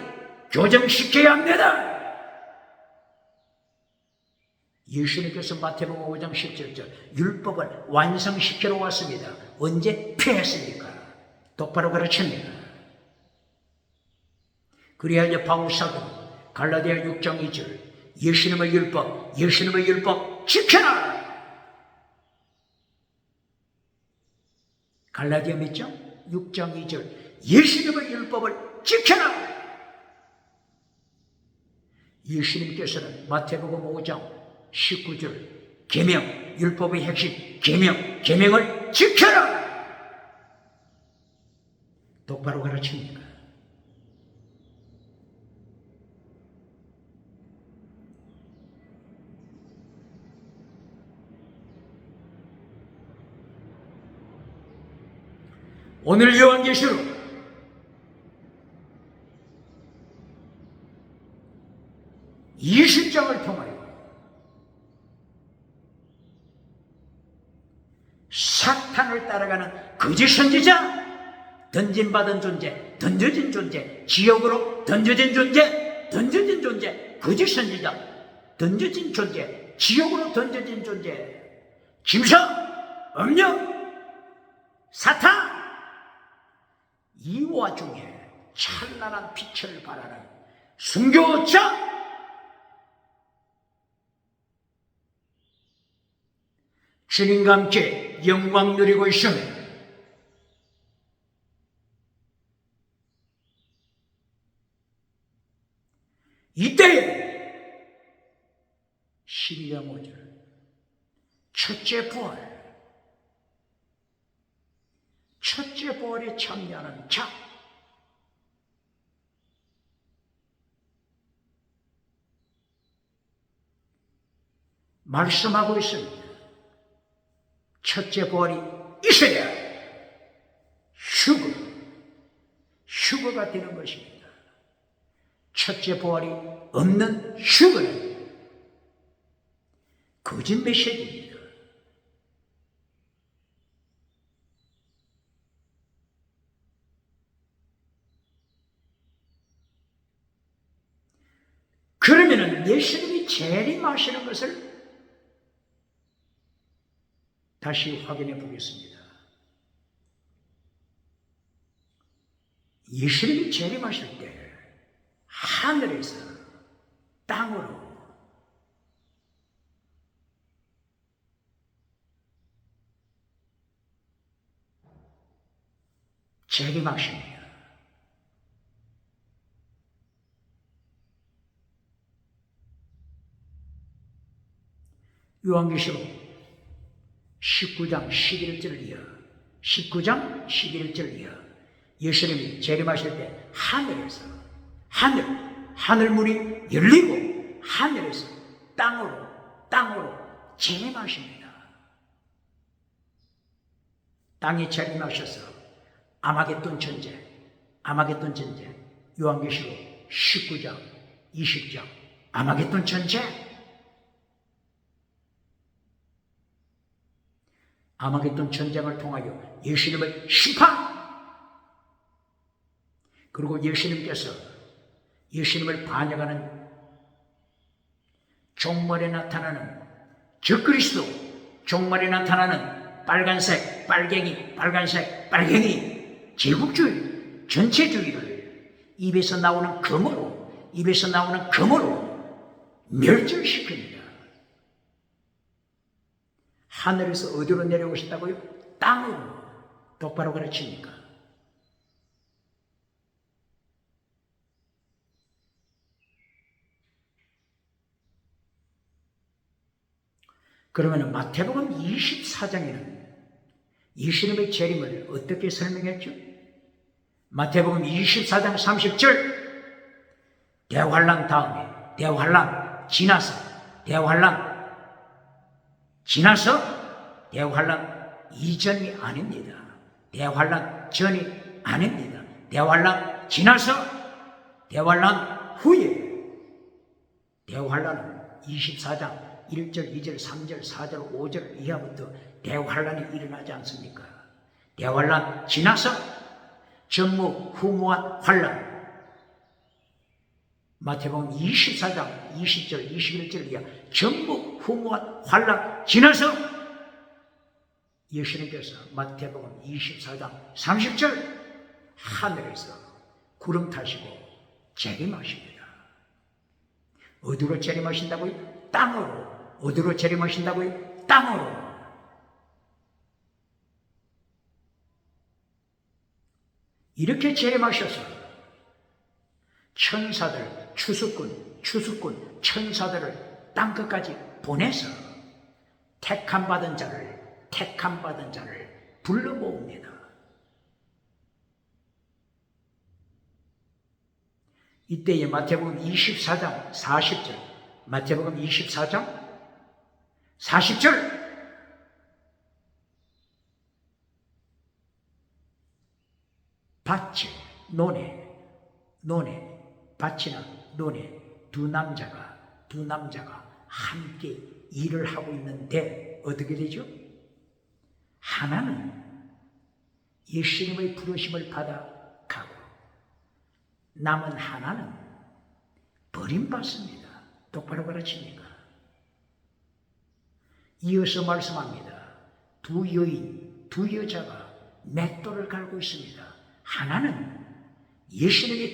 교정시켜야 합니다. 예수님께서 마태복음 5장 17절 율법을 완성시키러 왔습니다. 언제 폐했습니까? 똑바로 가르칩니다. 그래야 이제 바울 사도 갈라디아 6장 2절 예수님의 율법 지켜라. 갈라디아 몇 장? 6장 2절 예수님의 율법을 지켜라. 예수님께서는 마태복음 5장 19절 계명, 율법의 핵심 계명을 지켜라. 똑바로 가르칩니다. 오늘 요한계시록 20장을 통하여 사탄을 따라가는 거짓 선지자, 던짐받은 존재, 던져진 존재, 지옥으로 던져진 존재, 거짓 선지자, 던져진 존재, 지옥으로 던져진 존재, 짐승, 음력, 사탄, 이 와중에 찬란한 빛을 발하는 순교자, 주님과 함께 영광 누리고 있으며 이때에 12장 5절 첫째 부활에 참여하는 자, 말씀하고 있습니다. 첫째 부활이 있어야 휴거가 되는 것입니다. 첫째 부활이 없는 휴거는 거짓 메시지입니다. 그러면은 예수님이 재림하시는 것을 다시 확인해 보겠습니다. 예수님이 재림하실 때 하늘에서 땅으로 재림하십니다. 요한계시록 19장 11절 이하 19장 11절 이하 예수님이 재림하실 때 하늘에서 하늘문이 열리고 하늘에서 땅으로 재림하십니다. 땅에 재림하셔서 아마겟돈 전쟁 요한계시록 19장 20장 아마겟돈 전쟁 아마겟돈 전쟁을 통하여 예수님의 심판, 그리고 예수님께서 예수님을 반역하는 종말에 나타나는 적그리스도, 종말에 나타나는 빨간색 빨갱이 제국주의 전체주의를 입에서 나오는 검으로 멸절시킵니다. 하늘에서 어디로 내려오셨다고요? 땅으로. 똑바로 가르칩니까? 그러면 마태복음 24장에는 예수님의 재림을 어떻게 설명했죠? 마태복음 24장 30절 대환란 다음에 대환란 대환란 이전이 아닙니다. 대환란 전이 아닙니다. 대환란 지나서 대환란 후에 대환란은 24장 1절, 2절, 3절, 4절, 5절 이하부터 대환란이 일어나지 않습니까? 대환란 지나서 전무후무한 환란. 마태복음 24장 20절 21절 이하 전무후무한 환란 지나서 예수님께서 마태복음 24장 30절 하늘에서 구름 타시고 재림하십니다. 어디로 재림하신다고요? 땅으로. 어디로 재림하신다고요? 땅으로. 이렇게 재림하셔서 천사들, 추수꾼, 천사들을 땅끝까지 보내서 택함 받은 자를 불러 모읍니다. 이때에 마태복음 24장 40절, 마태복음 24장 40절 밭이 논에 밭이나 논에 두 남자가 함께 일을 하고 있는데 어떻게 되죠? 하나는 예수님의 부르심을 받아 가고 남은 하나는 버림받습니다. 똑바로 가르칩니까? 이어서 말씀합니다. 두 여자가 맷돌을 갈고 있습니다. 하나는 예수님이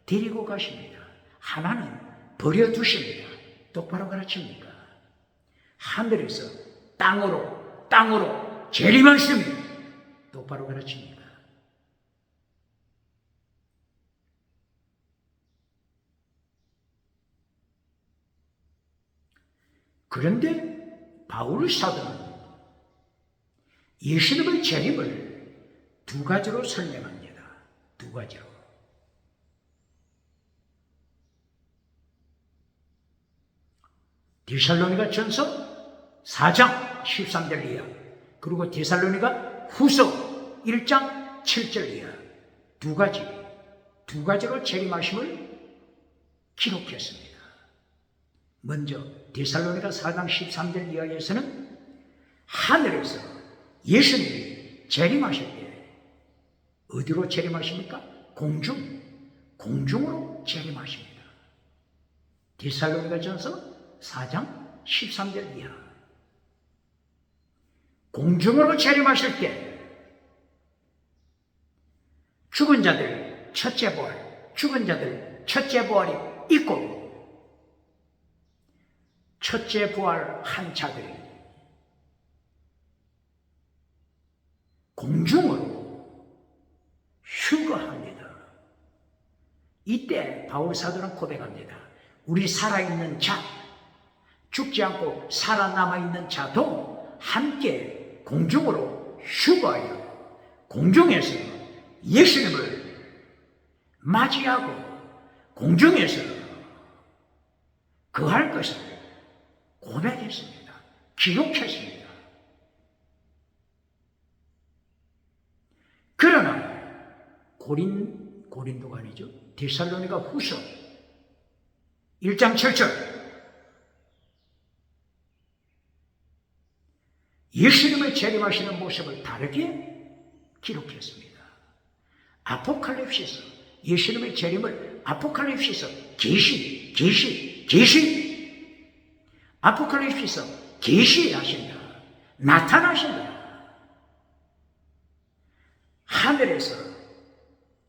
데리고 가십니다. 하나는 버려두십니다. 똑바로 가르칩니까? 하늘에서 땅으로 재림하십니다. 똑바로 가르칩니까? 그런데 바울 사도는 예수님의 재림을 두 가지로 설명합니다. 두 가지로. 데살로니가 전서 4장 13절 이하, 그리고 데살로니가 후서 1장 7절 이하 두 가지로 재림하심을 기록했습니다. 먼저 데살로니가 4장 13절 이하에서는 하늘에서 예수님이 재림하실 때 어디로 재림하십니까? 공중으로 재림하십니다. 데살로니가 전서 4장 13절 이하. 공중으로 재림하실 때 죽은 자들 첫째 부활이 있고 첫째 부활한 자들이 공중으로 휴거합니다. 이때 바울 사도는 고백합니다. 우리 살아있는 자, 죽지 않고 살아남아있는 자도 함께 공중으로 휴거하여 공중에서 예수님을 맞이하고 공중에서 거할 것을 고백했습니다. 기록했습니다. 그러나 고린도가 아니죠. 데살로니가 후서 1장 7절 예수님의 재림하시는 모습을 다르게 기록했습니다. 아포칼립시스, 예수님의 재림을 아포칼립시스 계시 아포칼립시스 계시하신다. 나타나신다. 하늘에서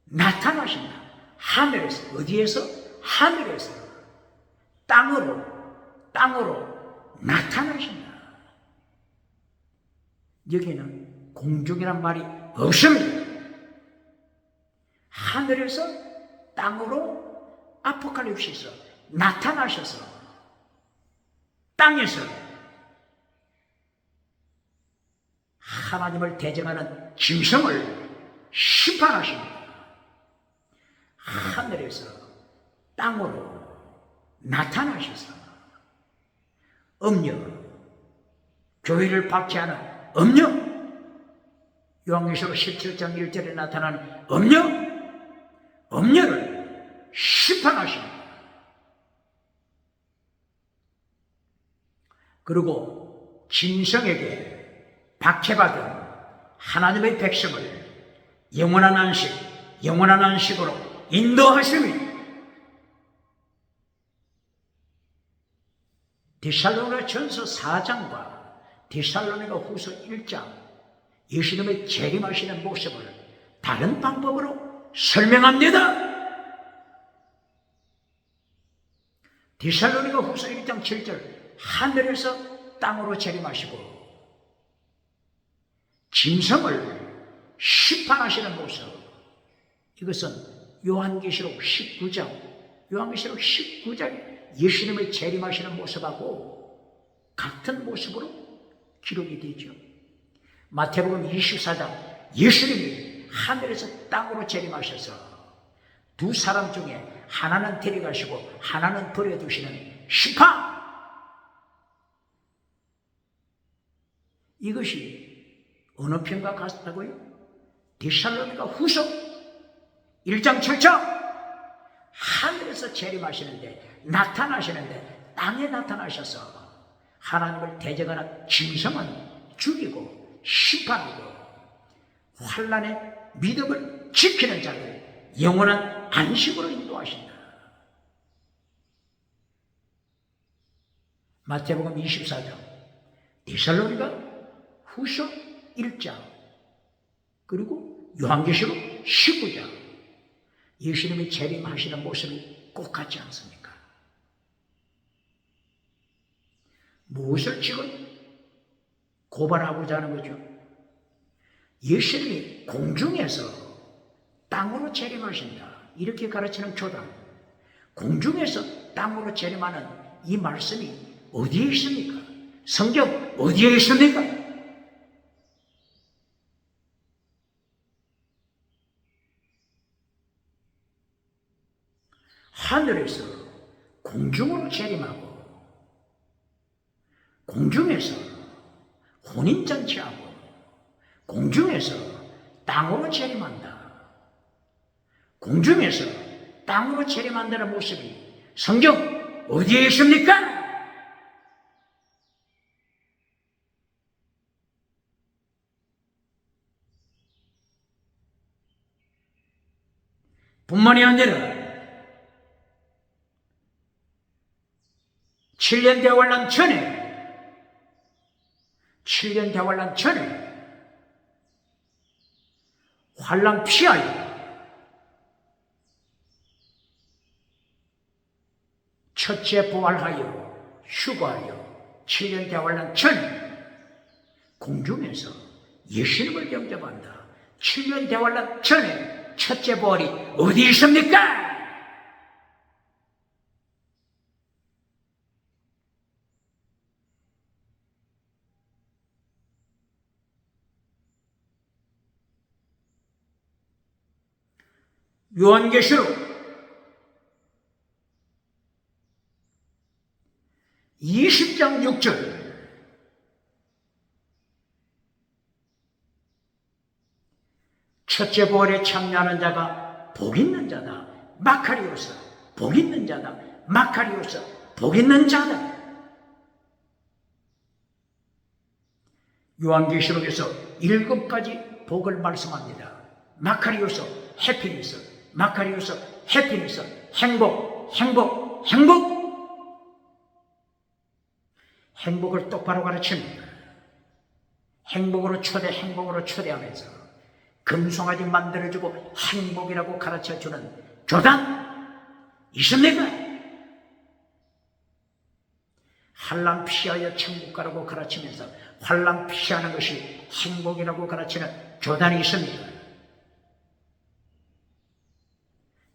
나타나신다. 하늘에서, 어디에서? 하늘에서 땅으로 나타나신다. 여기는 공중이란 말이 없습니다. 하늘에서 땅으로 아포칼립시스 나타나셔서 땅에서 하나님을 대적하는 짐승을 심판하십니다. 하늘에서 땅으로 나타나셔서 음녀, 교회를 박해하는 음녀, 요한계시록 17장 1절에 나타나는 음녀를 심판하십니다. 그리고 짐승에게 박해받은 하나님의 백성을 영원한 안식, 영원한 안식으로 인도하심이 데살로니가 전서 4장과 데살로니가 후서 1장 예수님의 재림하시는 모습을 다른 방법으로 설명합니다. 데살로니가 후서 1장 7절 하늘에서 땅으로 재림하시고 짐승을 심판하시는 모습, 이것은 요한계시록 19장에 예수님의 재림하시는 모습하고 같은 모습으로 기록이 되죠. 마태복음 24장 예수님이 하늘에서 땅으로 재림하셔서 두 사람 중에 하나는 데려가시고 하나는 버려두시는 심판, 이것이 어느 편과 같다고요? 데살로니가 후서 1장 7절 하늘에서 재림하시는데 나타나시는데 땅에 나타나셔서 하나님을 대적하는 짐승은 죽이고 심판하고 환난의 믿음을 지키는 자를 영원한 안식으로 인도하신다. 마태복음 24장 데살로니가 후서 1장 그리고 요한계시록 19장 예수님이 재림하시는 모습이 꼭 같지 않습니까? 무엇을 지금 고발하고자 하는 거죠? 예수님이 공중에서 땅으로 재림하신다 이렇게 가르치는 교단, 공중에서 땅으로 재림하는 이 말씀이 어디에 있습니까? 성경 어디에 있습니까? 하늘에서 공중으로 재림하고 공중에서 혼인잔치하고 공중에서 땅으로 재림한다. 공중에서 땅으로 재림한다는 모습이 성경 어디에 있습니까? 뿐만이 아니라 7년 대환란 전에 환란 피하여 첫째 부활하여 휴거하여 7년 대환란 전에 공중에서 예수님을 영접한다. 7년 대환란 전에 첫째 부활이 어디 있습니까? 요한계시록 20장 6절 첫째 부활에 참여하는 자가 복 있는 자다. 마카리오스 복 있는 자다. 마카리오스 복 있는 자다. 요한계시록에서 7가지 복을 말씀합니다. 마카리오스 해피니스, 마카리오스 해피니스, 행복, 행복, 행복. 행복을 똑바로 가르칩니다. 행복으로 초대하면서 금송아지 만들어주고 행복이라고 가르쳐주는 교단 있습니까? 환난 피하여 천국 가라고 가르치면서 환난 피하는 것이 행복이라고 가르치는 교단이 있습니다.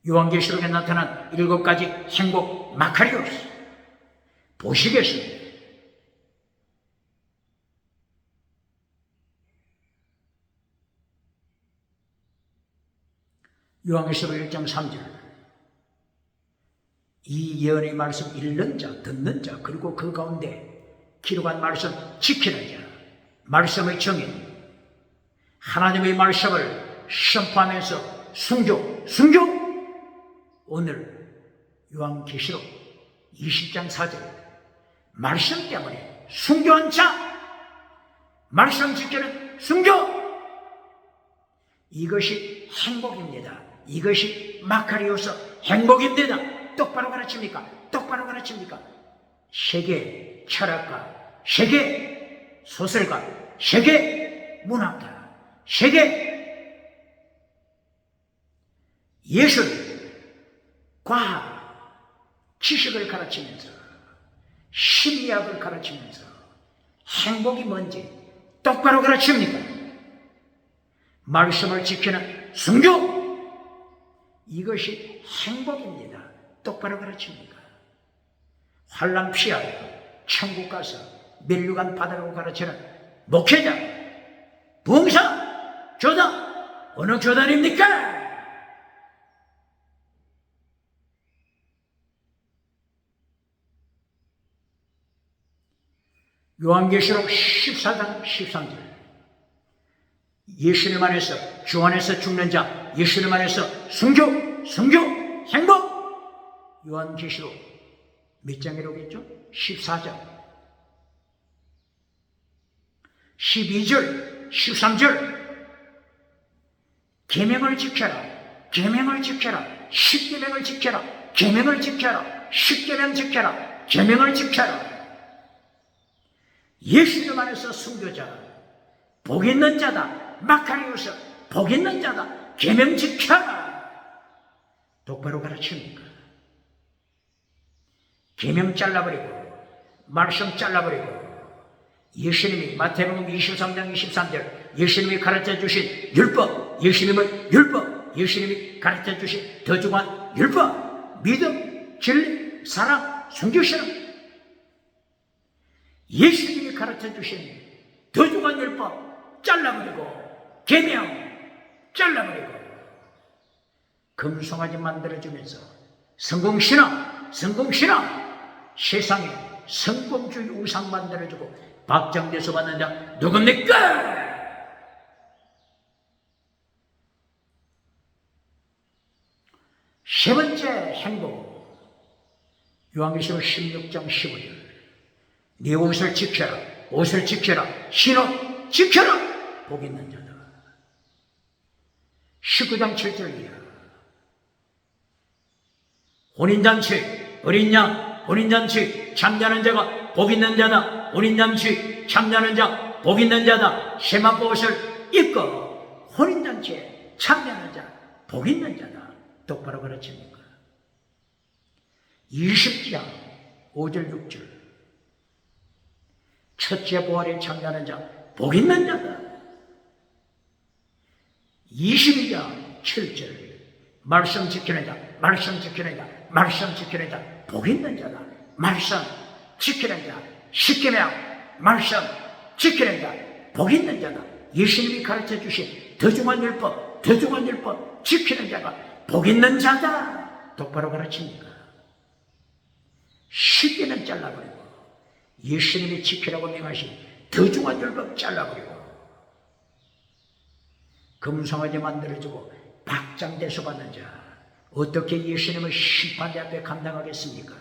요한계시록에 나타난 7가지 행복 마카리오스 보시겠습니다. 요한계시록 1장 3절 이 예언의 말씀 읽는 자, 듣는 자, 그리고 그 가운데 기록한 말씀 지키는 자, 말씀의 정인, 하나님의 말씀을 선포하면서 순종. 오늘 요한계시록 20장 4절 말씀 때문에 순교한 자, 말씀 지키는 순교, 이것이 행복입니다. 이것이 마카리오스 행복입니다. 똑바로 가르칩니까? 똑바로 가르칩니까? 세계 철학가, 세계 소설가, 세계 문학가, 세계 예술, 과학, 지식을 가르치면서 심리학을 가르치면서 행복이 뭔지 똑바로 가르칩니까? 말씀을 지키는 순교, 이것이 행복입니다. 똑바로 가르칩니까? 환난 피하여 천국 가서 멸류관 받으라고 가르치는 목회자, 부흥사, 교단, 어느 교단입니까? 요한계시록 14장 13절, 예수님 안에서, 주 안에서 죽는 자, 예수님 안에서 순교, 행복. 요한계시록 몇 장이라고했죠? 14장 12절 13절, 계명을 지켜라, 계명을 지켜라, 십계명을 지켜라, 계명을 지켜라, 십계명 지켜라, 계명을 지켜라. 예수님 안에서 순교자, 복 있는 자다. 마카리오스, 복 있는 자다. 계명 지켜라. 똑바로 가르칩니까? 계명 잘라버리고 말씀 잘라버리고, 예수님이 마태복음 23장 23절 예수님이 가르쳐주신 율법, 예수님이 가르쳐주신 더 중요한 율법, 믿음, 진리, 사랑, 순교심, 예수님이 가르쳐주신 더 중요한 율법 잘라버리고, 계명 잘라버리고, 금송아지 만들어주면서 성공신앙, 세상에 성공주의 우상 만들어주고 박장대소 받는 자 누굽니까? 세 번째 행복, 요한계시록 16장 15절, 네 옷을 지켜라, 옷을 지켜라, 신옷 지켜라, 복 있는 자다. 19장 7절이야. 혼인잔치, 어린 양, 혼인잔치 참여하는 자가 복 있는 자다. 혼인잔치 참여하는 자 복 있는 자다. 세마포 옷을 입고 혼인잔치에 참여하는 자 복 있는 자다. 똑바로 가르칩니까? 20장 5절 6절, 첫째 부활에 참여하는 자 복 있는 자다. 22장 7절, 말씀 지키는 자, 말씀 지키는 자, 말씀 지키는 자 복 있는 자다. 말씀 지키는 자, 십계명 말씀 지키는 자 복 있는 자다. 예수님이 가르쳐주신 더 중한 율법 지키는 자가 복 있는 자다. 똑바로 가르칩니까? 십계명 잘라버리고, 예수님이 지키라고 명하신 더 중한 율법 잘라버리고, 금송아지 만들어주고 박장대소 받는 자, 어떻게 예수님을 심판대 앞에 감당하겠습니까?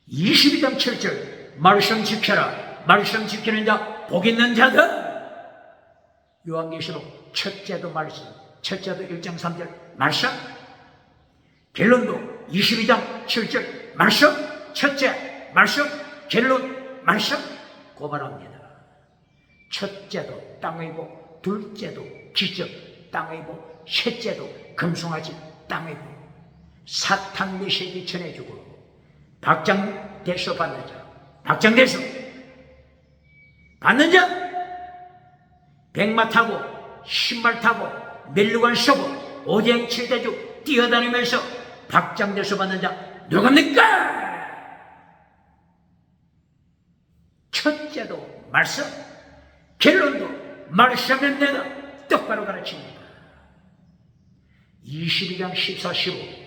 (22장 7절) 말씀 지켜라, 말씀 지키는 자 복 있는 자다. 요한계시록 첫째도 말씀, 첫째도 1장 3절 말씀, 결론도 22장 7절 말씀, 첫째 말씀, 결론 말씀 고발합니다. 첫째도 땅의 복, 둘째도 기적 땅의 복, 셋째도 금송아지 땅의 복, 사탄 메시지 전해주고 박장대소 받는 자, 박장대소 받는 자, 백마 타고 신발 타고 멜루관 서고 오쟁 칠대주 뛰어다니면서 박장대소 받는 자 누굽니까? 첫째도 말씀, 결론도 말씀은 내가 똑바로 가르칩니다. 22장 14, 15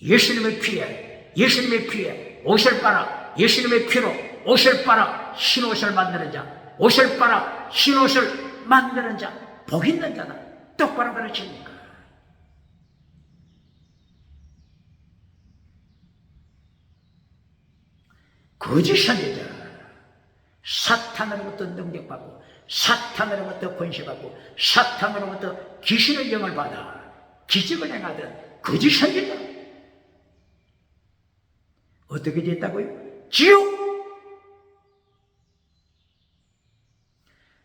예수님의 피에 옷을 빨아, 예수님의 피로 옷을 빨아 흰옷을 만드는 자, 옷을 빨아 흰옷을 만드는 자 복 있는 자다. 똑바로 가르칩니까? 거짓 선지자, 사탄으로부터 능력받고 사탄으로부터 권세받고 사탄으로부터 귀신의 영을 받아 기적을 행하던 거짓 선지자 어떻게 됐다고요? 지옥!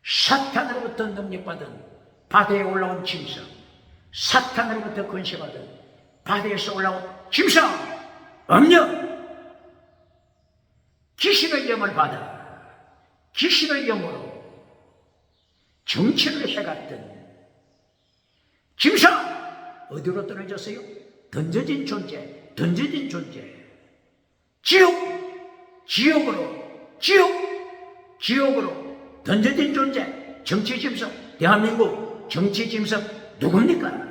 사탄으로부터 능력받은 바다에 올라온 짐승, 사탄으로부터 권세받은 바다에서 올라온 짐승, 음녀, 귀신의 영을 받아 귀신의 영으로 정치를 해갔던 짐승 어디로 떨어졌어요? 던져진 존재, 던져진 존재. 지옥으로 던져진 존재. 정치 짐승, 대한민국 정치 짐승 누굽니까?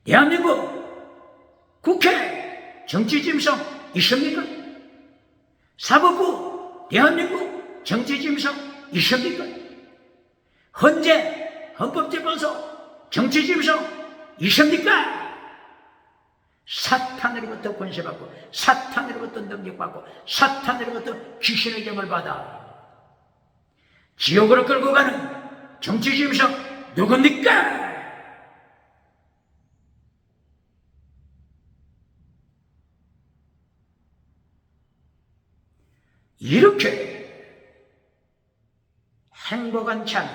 대한민국 국회 정치 짐승 있습니까? 사법부 대한민국 정치 짐승 있습니까? 헌법재판소 정치 짐승 있습니까? 사탄으로부터 권세받고 사탄으로부터 능력받고 사탄으로부터 귀신의 영을 받아 지옥으로 끌고 가는 정치 짐승 누굽니까? 이렇게 행복한 자는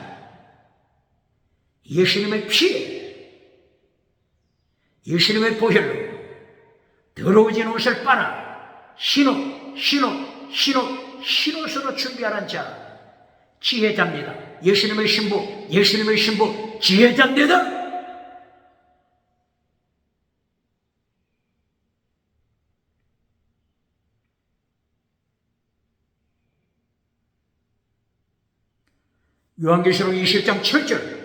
예수님의 피에 예수님의 보혈로 더러워진 옷을 빨아 신옷으로 준비하는 자 지혜자입니다. 예수님의 신부 지혜자입니다. 요한계시록 20장 7절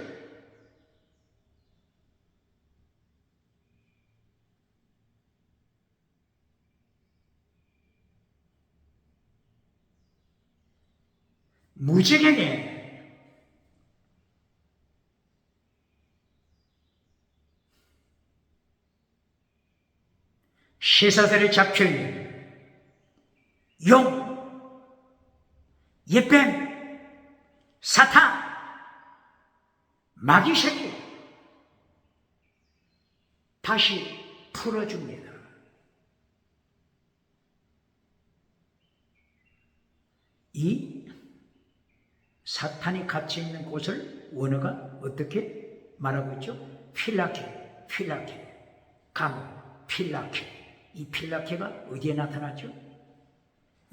무지개에 쇠사슬에 잡혀있는 용, 예뱀, 사탄, 마귀 새끼 다시 풀어줍니다. 이 사탄이 갇혀 있는 곳을 원어가 어떻게 말하고 있죠? 필라케, 감옥, 필라케. 이 필라케가 어디에 나타나죠?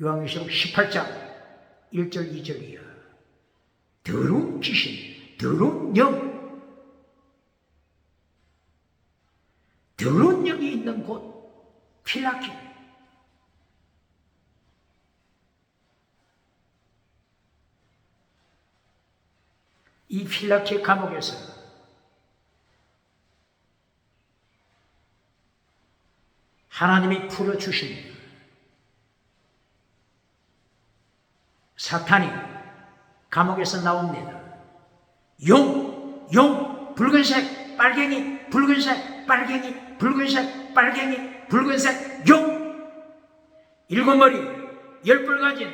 요한계시록 18장 1절 2절이야. 더러운 귀신, 더러운 영, 더러운 영이 있는 곳 필라케. 이 필라케 감옥에서 하나님이 풀어주십니다. 사탄이 감옥에서 나옵니다. 용, 붉은색, 빨갱이, 붉은색, 빨갱이, 붉은색, 빨갱이, 붉은색, 용. 7머리, 10뿔 가진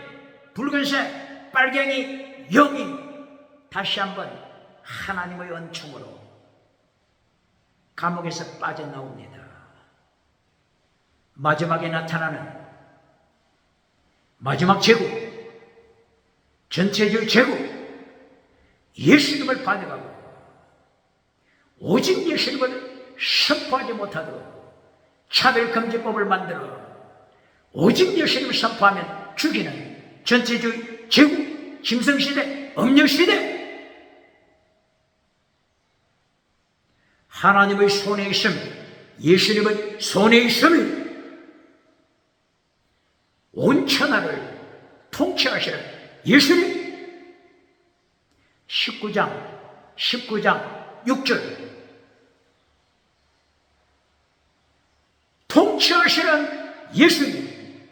붉은색, 빨갱이, 용이 다시 한번 하나님의 은총으로 감옥에서 빠져나옵니다. 마지막에 나타나는 마지막 제국, 전체적 제국, 예수님을 반역하고 오직 예수님을 선포하지 못하도록 차별금지법을 만들어 오직 예수님을 선포하면 죽이는 전체주의 제국, 짐승시대, 음녀시대. 하나님의 손에 있음을, 예수님의 손에 있음을 온 천하를 통치하시는 예수님. 19장 6절 통치하시는 예수님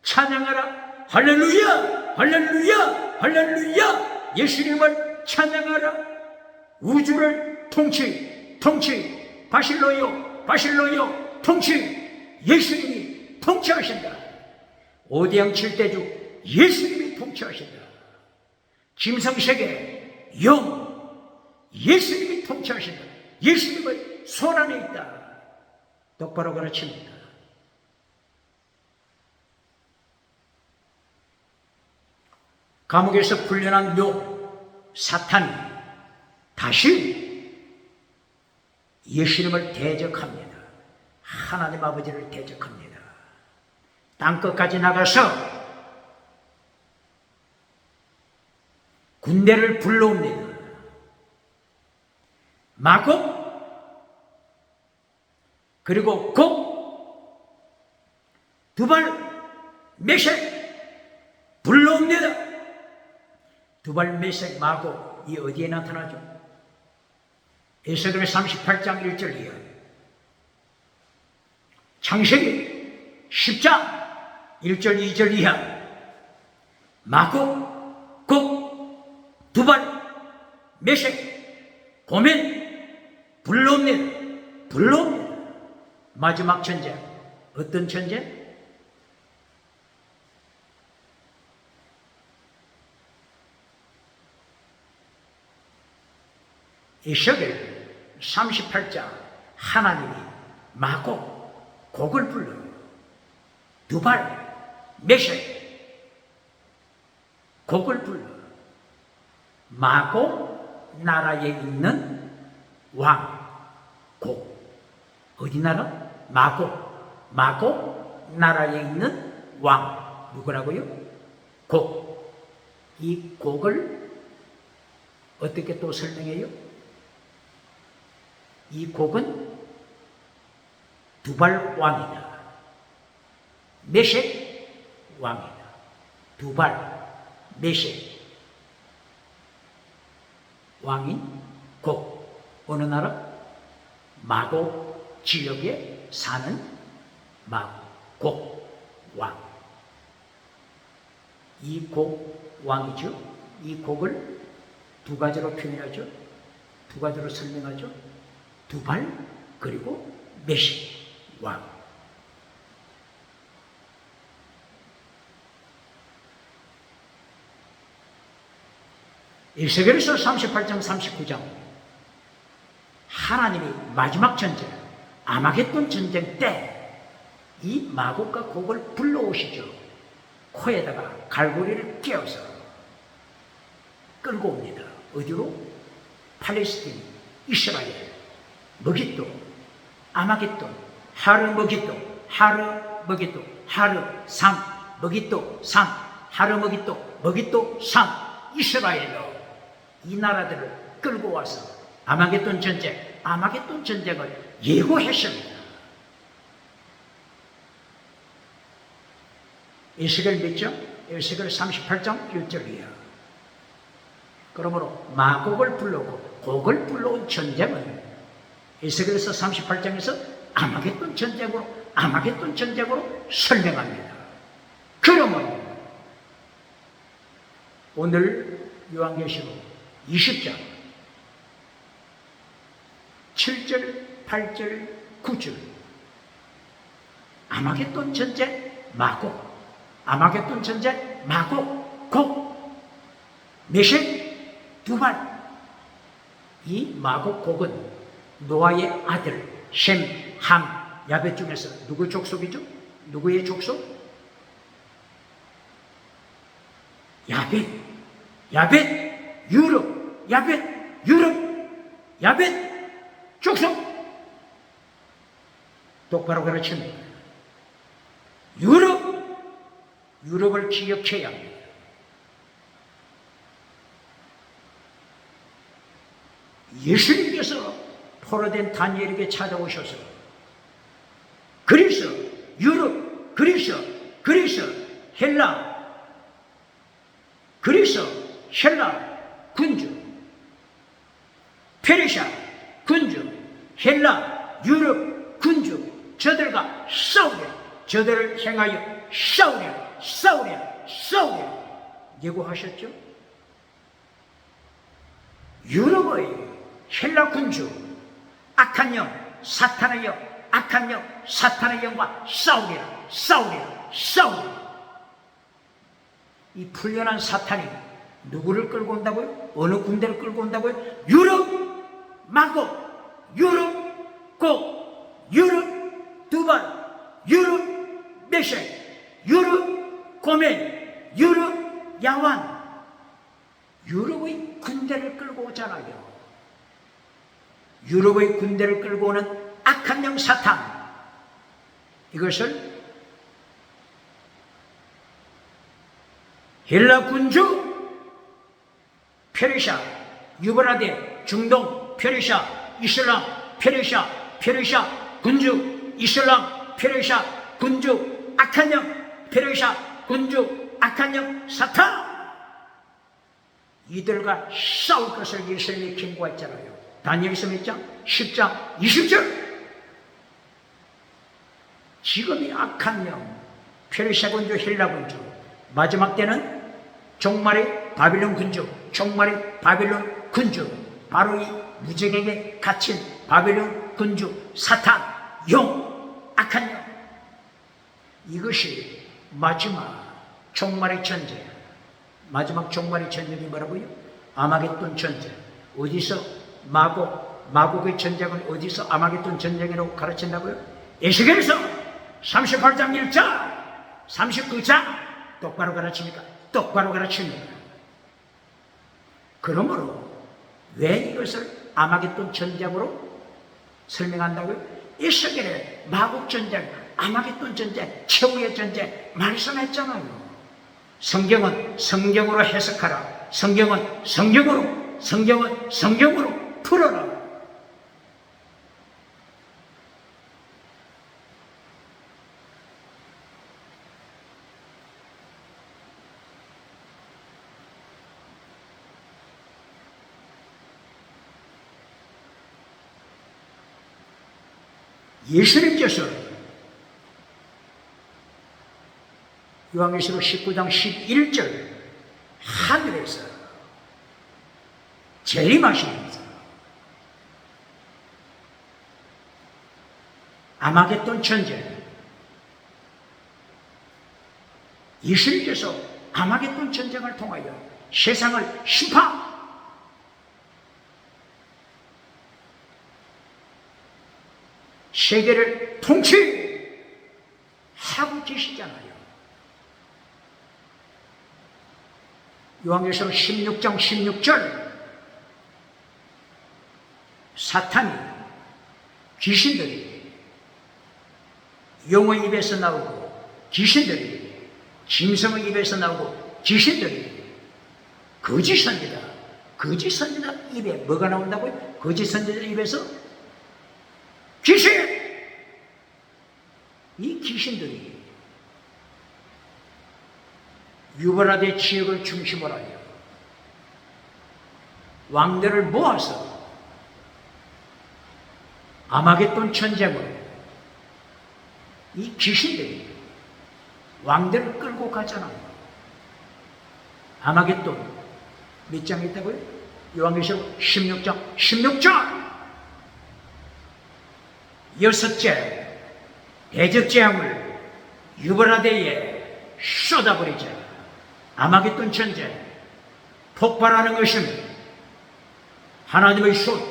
찬양하라. 할렐루야, 할렐루야, 할렐루야. 예수님을 찬양하라. 우주를 통치, 바실로요 통치. 예수님이 통치하신다. 오대양 칠대주 예수님이 통치하신다. 김성식의 영 예수님이 통치하신다. 예수님의 손 안에 있다. 똑바로 가르칩니다. 감옥에서 풀려난 사탄이 다시 예수님을 대적합니다. 하나님 아버지를 대적합니다. 땅끝까지 나가서 군대를 불러옵니다. 마곡 그리고 두발 메섹 불러옵니다. 두발 메섹 마곡이 어디에 나타나죠? 에스겔 38장 1절 이하, 창세기 10장 1절 2절 이하, 마곡, 두발 메섹 고멘 불러옵니다. 마지막 천재, 어떤 천재? 에스겔 38장 하나님이 곡을 불러 두발 메섹 곡을 불러 마곡 나라에 있는 곡 어디 나라? 마곡 나라에 있는 누구라고요? 이 곡을 어떻게 또 설명해요? 이 곡은 두발 왕이다. 메섹 왕이다. 두발 메섹 왕인 어느 나라? 마곡 지역에 사는 왕. 이 왕이죠. 이 곡을 두 가지로 표현하죠. 두 가지로 설명하죠. 두발 그리고 메섹 왕. 에스겔서 38장 39장 하나님이 마지막 전쟁 아마겟돈 전쟁 때 이 마곡과 곡을 불러오시죠. 코에다가 갈고리를 꿰어서 끌고 옵니다. 어디로? 팔레스틴, 이스라엘, 머깃도, 아마겟돈, 하르 상, 머깃도 상, 하르 머깃도 상, 이스라엘로 이 나라들을 끌고 와서 아마겟돈 전쟁을 예고했습니다. 에스겔 몇 장? 에스겔 38장 1절 이하. 그러므로 마곡을 불러고 곡을 불러온 전쟁은 에스겔서 38장에서 아마겟돈 전쟁으로 설명합니다. 그러면 오늘 요한계시록 20장 7절, 8절, 9절 아마겟돈 전쟁 곡 메섹 두발. 이 마곡 곡은 노아의 아들 셈, 함, 야벳 중에서 누구 족속이죠? 누구의 족속? 야벳, 유럽 족속. 똑바로 가르칩니다. 유럽을 기억해야 합니다. 예수님께서 포로된 다니엘에게 찾아오셔서 그리스, 헬라 군주, 페르시아 군주, 헬라 유럽 군주, 저들과 저들을 향하여 싸우랴 예고하셨죠? 유럽의 헬라 군주, 악한 영, 사탄의 영과 싸우리라. 이 풀려난 사탄이 누구를 끌고 온다고요? 어느 군대를 끌고 온다고요? 유럽 마고, 유럽 고, 유럽 두발, 유럽 메섹, 유럽 고멘, 유럽 야완. 유럽의 군대를 끌고 오잖아요. 유럽의 군대를 끌고 오는 악한 영 사탄. 이것을 헬라 군주, 페르시아, 유브라데, 중동, 페르시아, 이슬람, 페르시아, 군주, 이슬람, 페르시아, 군주, 악한 영, 페르시아, 군주, 악한 영, 사탄. 이들과 싸울 것을 예수님이 경고했잖아요. 다니엘서 몇 장? 10장, 20절. 지금이 악한 영, 페르시아 군주, 헬라 군주, 마지막 때는 종말의 바빌론 군주, 종말의 바빌론 군주, 바로 이 무적에게 갇힌 바빌론 군주, 사탄, 용, 악한 영. 이것이 마지막 종말의 전쟁. 마지막 종말의 전쟁이 뭐라고요? 아마겟돈 전쟁. 어디서 마곡의 전쟁은 어디서 아마겟돈 전쟁이라고 가르친다고요? 에스겔서 38장 1절, 39장 똑바로 가르칩니까? 똑바로 가르칩니다. 그러므로 왜 이것을 아마겟돈 전쟁으로 설명한다고요? 에스겔의 마곡 전쟁, 아마겟돈 전쟁, 최후의 전쟁 말씀했잖아요. 성경은 성경으로 해석하라. 성경은 성경으로 풀어라. 예수님께서 요한계시록 19장 11절 하늘에서 재림하시면서 아마겟돈 전쟁, 예수님께서 아마겟돈 전쟁을 통하여 세상을 심판, 세계를 통치하고 계시잖아요. 요한계시록 16장 16절 사탄이, 귀신들이 용의 입에서 나오고 귀신들이 짐승의 입에서 나오고 귀신들이 거짓 선지자 입에 뭐가 나온다고요? 거짓 선지자 입에서 귀신! 이 귀신들이 유브라데 지역을 중심으로 하여 왕들을 모아서 아마겟돈 전쟁으로 이 귀신들이 왕들을 끌고 가잖아요. 아마겟돈 몇 장 있다고요? 요한계시록 16장 16절. 여섯째 대적재앙을 유브라데에 쏟아버리자. 아마겟돈 전쟁 폭발하는 것은 하나님의 손,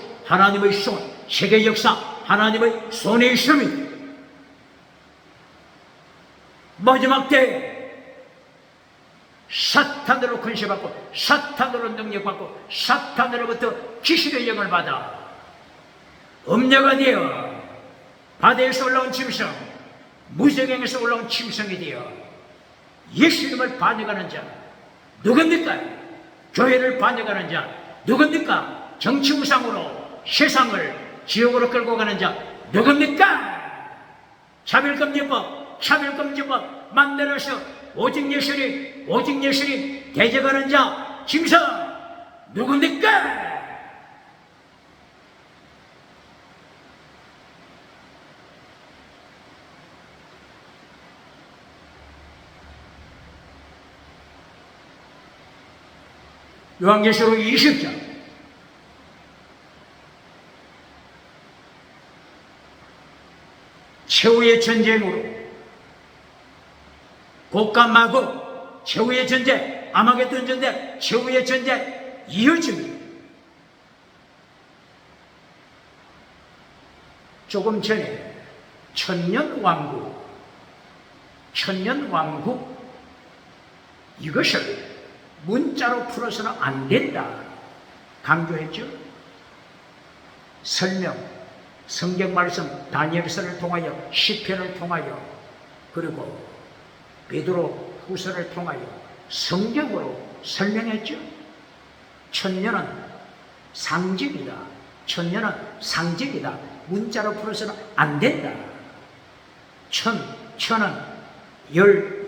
세계 역사 하나님의 손에 있습니다. 마지막 때 사탄으로 권세받고 사탄으로 능력받고 사탄으로부터 귀신의 영을 받아 음녀가 되어 바다에서 올라온 짐승, 무적행에서 올라온 짐승이 되어 예수님을 반역하는 자 누굽니까? 교회를 반역하는 자 누굽니까? 정치우상으로 세상을 지옥으로 끌고 가는 자 누굽니까? 차별금지법 만들어서 오직 예수님 대적하는 자 짐승 누굽니까? 요한계시록 20장 최후의 전쟁으로 곡과 마곡 최후의 전쟁, 아마겟돈 전쟁, 최후의 전쟁 이어집니다. 조금 전에 천년왕국 이것을 문자로 풀어서는 안 된다 강조했죠. 설명, 성경 말씀, 다니엘서를 통하여, 시편을 통하여, 그리고 베드로 후서를 통하여 성경으로 설명했죠. 천년은 상징이다. 천년은 상징이다. 문자로 풀어서는 안 된다. 천은 열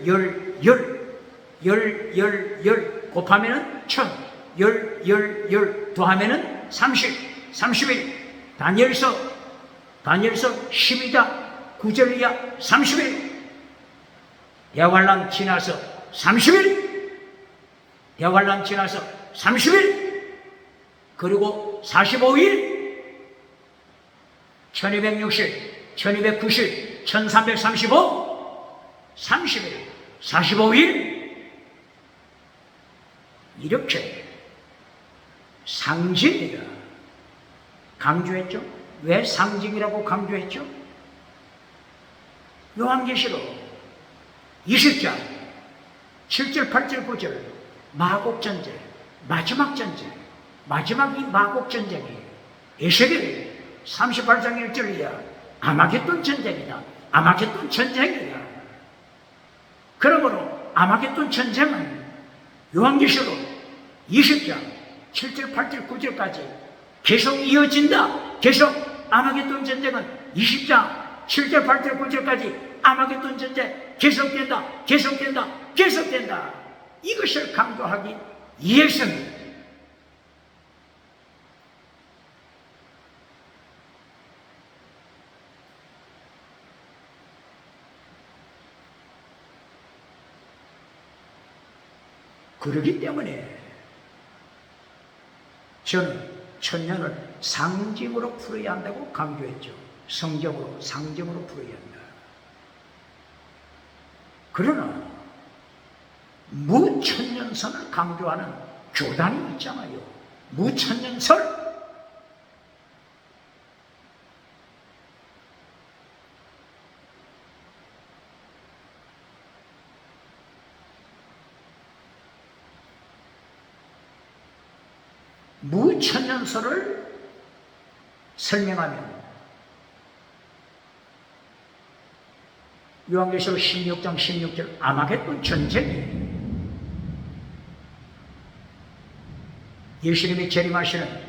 곱하면은 천, 열 더하면은 31. 다니엘서 12장 9절이야 30일. 대환란 지나서 30일. 대환란 지나서 30일. 그리고 45일. 1260, 1290, 1335, 30일, 45일. 이렇게 상징이다 강조했죠. 왜 상징이라고 강조했죠? 요한계시록 20장 7절, 8절, 9절 마곡전쟁, 마지막이 마곡전쟁이에요. 에스겔 38장 1절이야. 아마겟돈 전쟁이다. 아마겟돈 전쟁이야. 그러므로 아마겟돈 전쟁은 요한계시록 20장 7절, 8절, 9절까지 계속 이어진다. 계속 아마겟돈 전쟁은 20장 7절, 8절, 9절까지 아마겟돈 전쟁 계속된다. 이것을 강조하기 위해서는 그렇기 때문에 저는 천년을 상징으로 풀어야 한다고 강조했죠. 성경으로, 상징으로 풀어야 한다. 그러나 무천년선을 강조하는 교단이 있잖아요. 무천년설. 무천년설을 설명하면 요한계시록 16장 16절 아마겟돈 전쟁이 예수님이 재림하시는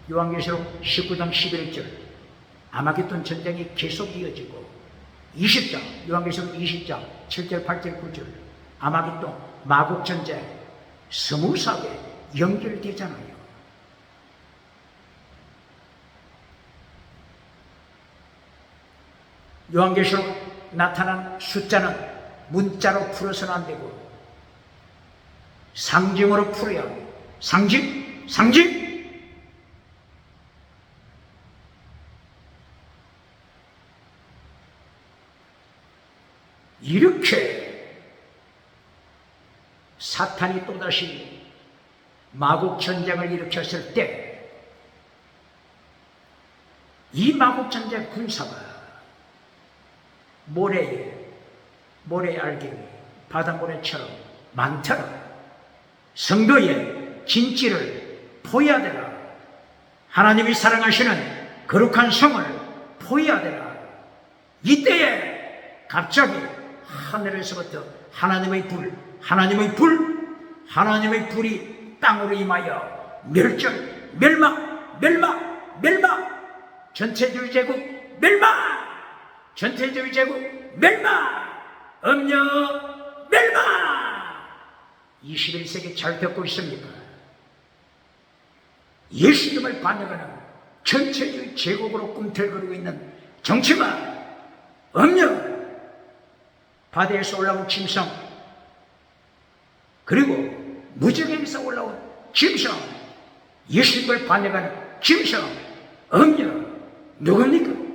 요한계시록 19장 11절 아마겟돈 전쟁이 계속 이어지고 20장 요한계시록 20장 7절 8절 9절 아마겟돈 마곡전쟁 스무사하게 연결되잖아요. 요한계시록 나타난 숫자는 문자로 풀어서는 안 되고 상징으로 풀어야 합니다. 상징. 이렇게 사탄이 또다시 마곡전쟁을 일으켰을 때 이 마곡전쟁 군사가 모래 알갱이, 바닷모래처럼 많더라. 성도의 진지를 포위하되라. 하나님이 사랑하시는 거룩한 성을 포위하되라. 이때에 갑자기 하늘에서부터 하나님의 불이 땅으로 임하여 멸망, 전체주의 제국 멸망, 음녀 멸망. 21세기 잘 듣고 있습니까? 예수님을 반역하는 전체주의 제국으로 꿈틀거리고 있는 정치만, 음녀, 바다에서 올라온 짐승, 그리고 무적에서 올라온 짐승, 예수님을 반역하는 짐승, 음녀, 누굽니까?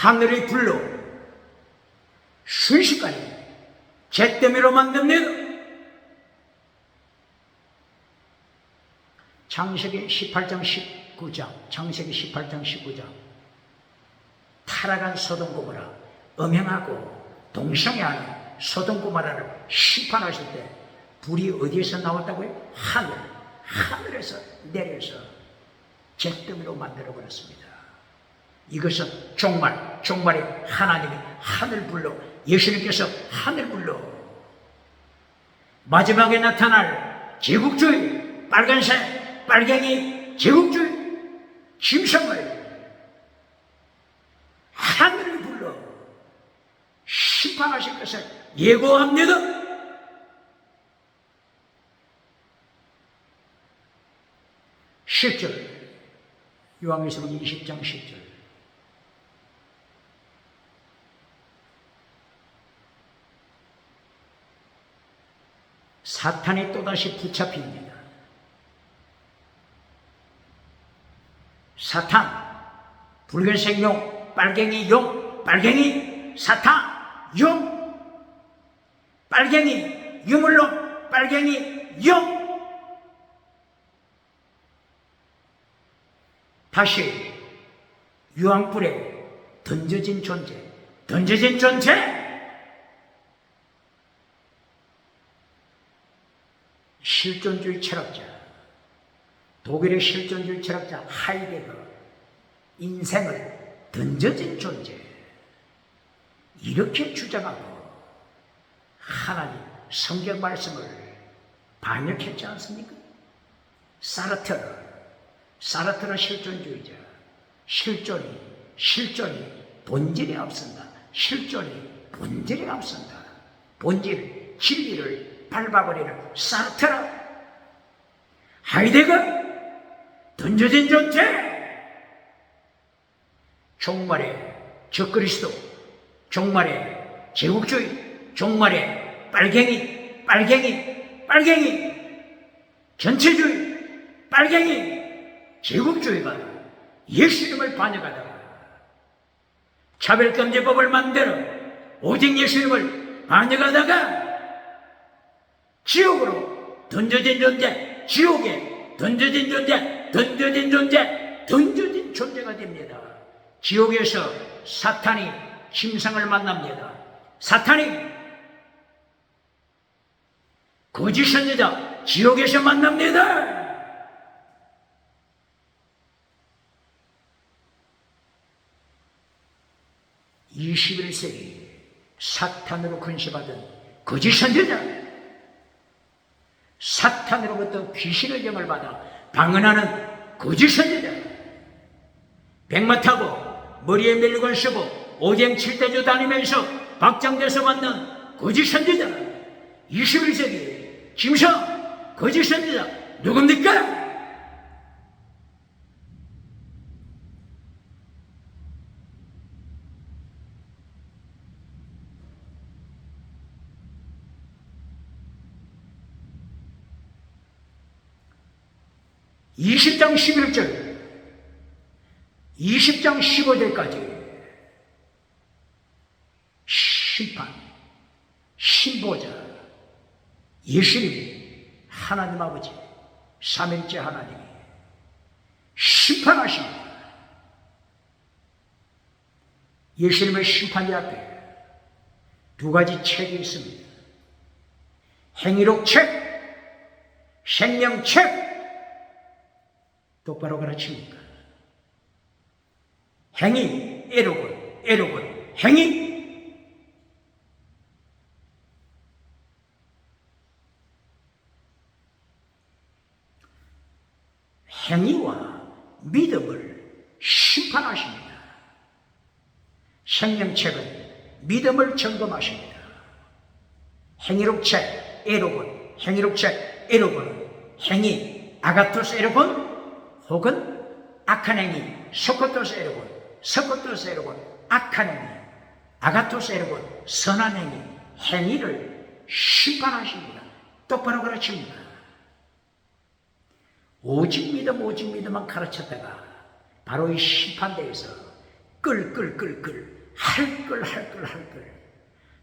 하늘의 불로 순식간에 잿더미로 만듭니다. 창세기 18장 19장, 창세기 18장 19장. 타락한 소돔 고모라, 음행하고 동성애하는 소돔 고모라를 심판하실 때 불이 어디에서 나왔다고요? 하늘에서 내려서 잿더미로 만들어 버렸습니다. 이것은 종말의 하나님이 하늘불로, 예수님께서 하늘불로 마지막에 나타날 제국주의, 빨간색, 빨갱이 제국주의 짐승을 하늘을 불러 심판하실 것을 예고합니다. 십절, 요한계시록 20장 10절. 사탄이 또다시 붙잡힙니다. 사탄, 붉은색 용, 빨갱이 용, 빨갱이, 사탄, 용, 빨갱이, 유물론, 빨갱이, 용. 다시 유황불에 던져진 존재, 실존주의 철학자, 독일의 실존주의 철학자 하이데거, 인생을 던져진 존재, 이렇게 주장하고 하나님 성경 말씀을 반역했지 않습니까? 사르트르 실존주의자, 실존이 본질에 앞선다. 실존이 본질에 앞선다. 본질, 진리를 밟아버리는 사르트르, 하이데거, 던져진 존재, 종말의 적그리스도, 종말의 제국주의, 종말의 빨갱이, 전체주의, 빨갱이, 제국주의가 예수님을 반역하다가 차별금지법을 만들어 오직 예수님을 반역하다가 지옥으로 던져진 존재, 지옥에 던져진 존재가 됩니다. 지옥에서 사탄이 짐승을 만납니다. 사탄이 거짓 선지자 지옥에서 만납니다. 21세기 사탄으로 근시받은 거짓 선지자, 사탄으로부터 귀신의 영을 받아 방언하는 거짓 선지자, 백마 타고 머리에 멜리건 쓰고 오뎅 칠대주 다니면서 박장대서 받는 거짓 선지자, 21세기 짐승 거짓 선지자 누굽니까? (20장 11절) 20장 15절까지 심판, 신보자, 예수님이 하나님 아버지, 삼일째 하나님이 심판하십니다. 예수님의 심판이 앞에 두 가지 책이 있습니다. 행위록 책, 생명책. 똑바로 가르칩니까? 행위, 에로군, 행위. 행위와 믿음을 심판하십니다. 생명책은 믿음을 점검하십니다. 행위록책, 에로군, 행위록책, 에로군은 행위, 아가토스 에로군, 혹은 악한 행위, 소코토스 에로군, 소코토스 에로군, 악한 행위, 아가토스 에로군, 선한 행위, 행위를 심판하십니다. 똑바로 가르칩니다. 오직 믿음만 가르쳤다가 바로 이 심판대에서 끌 할 걸.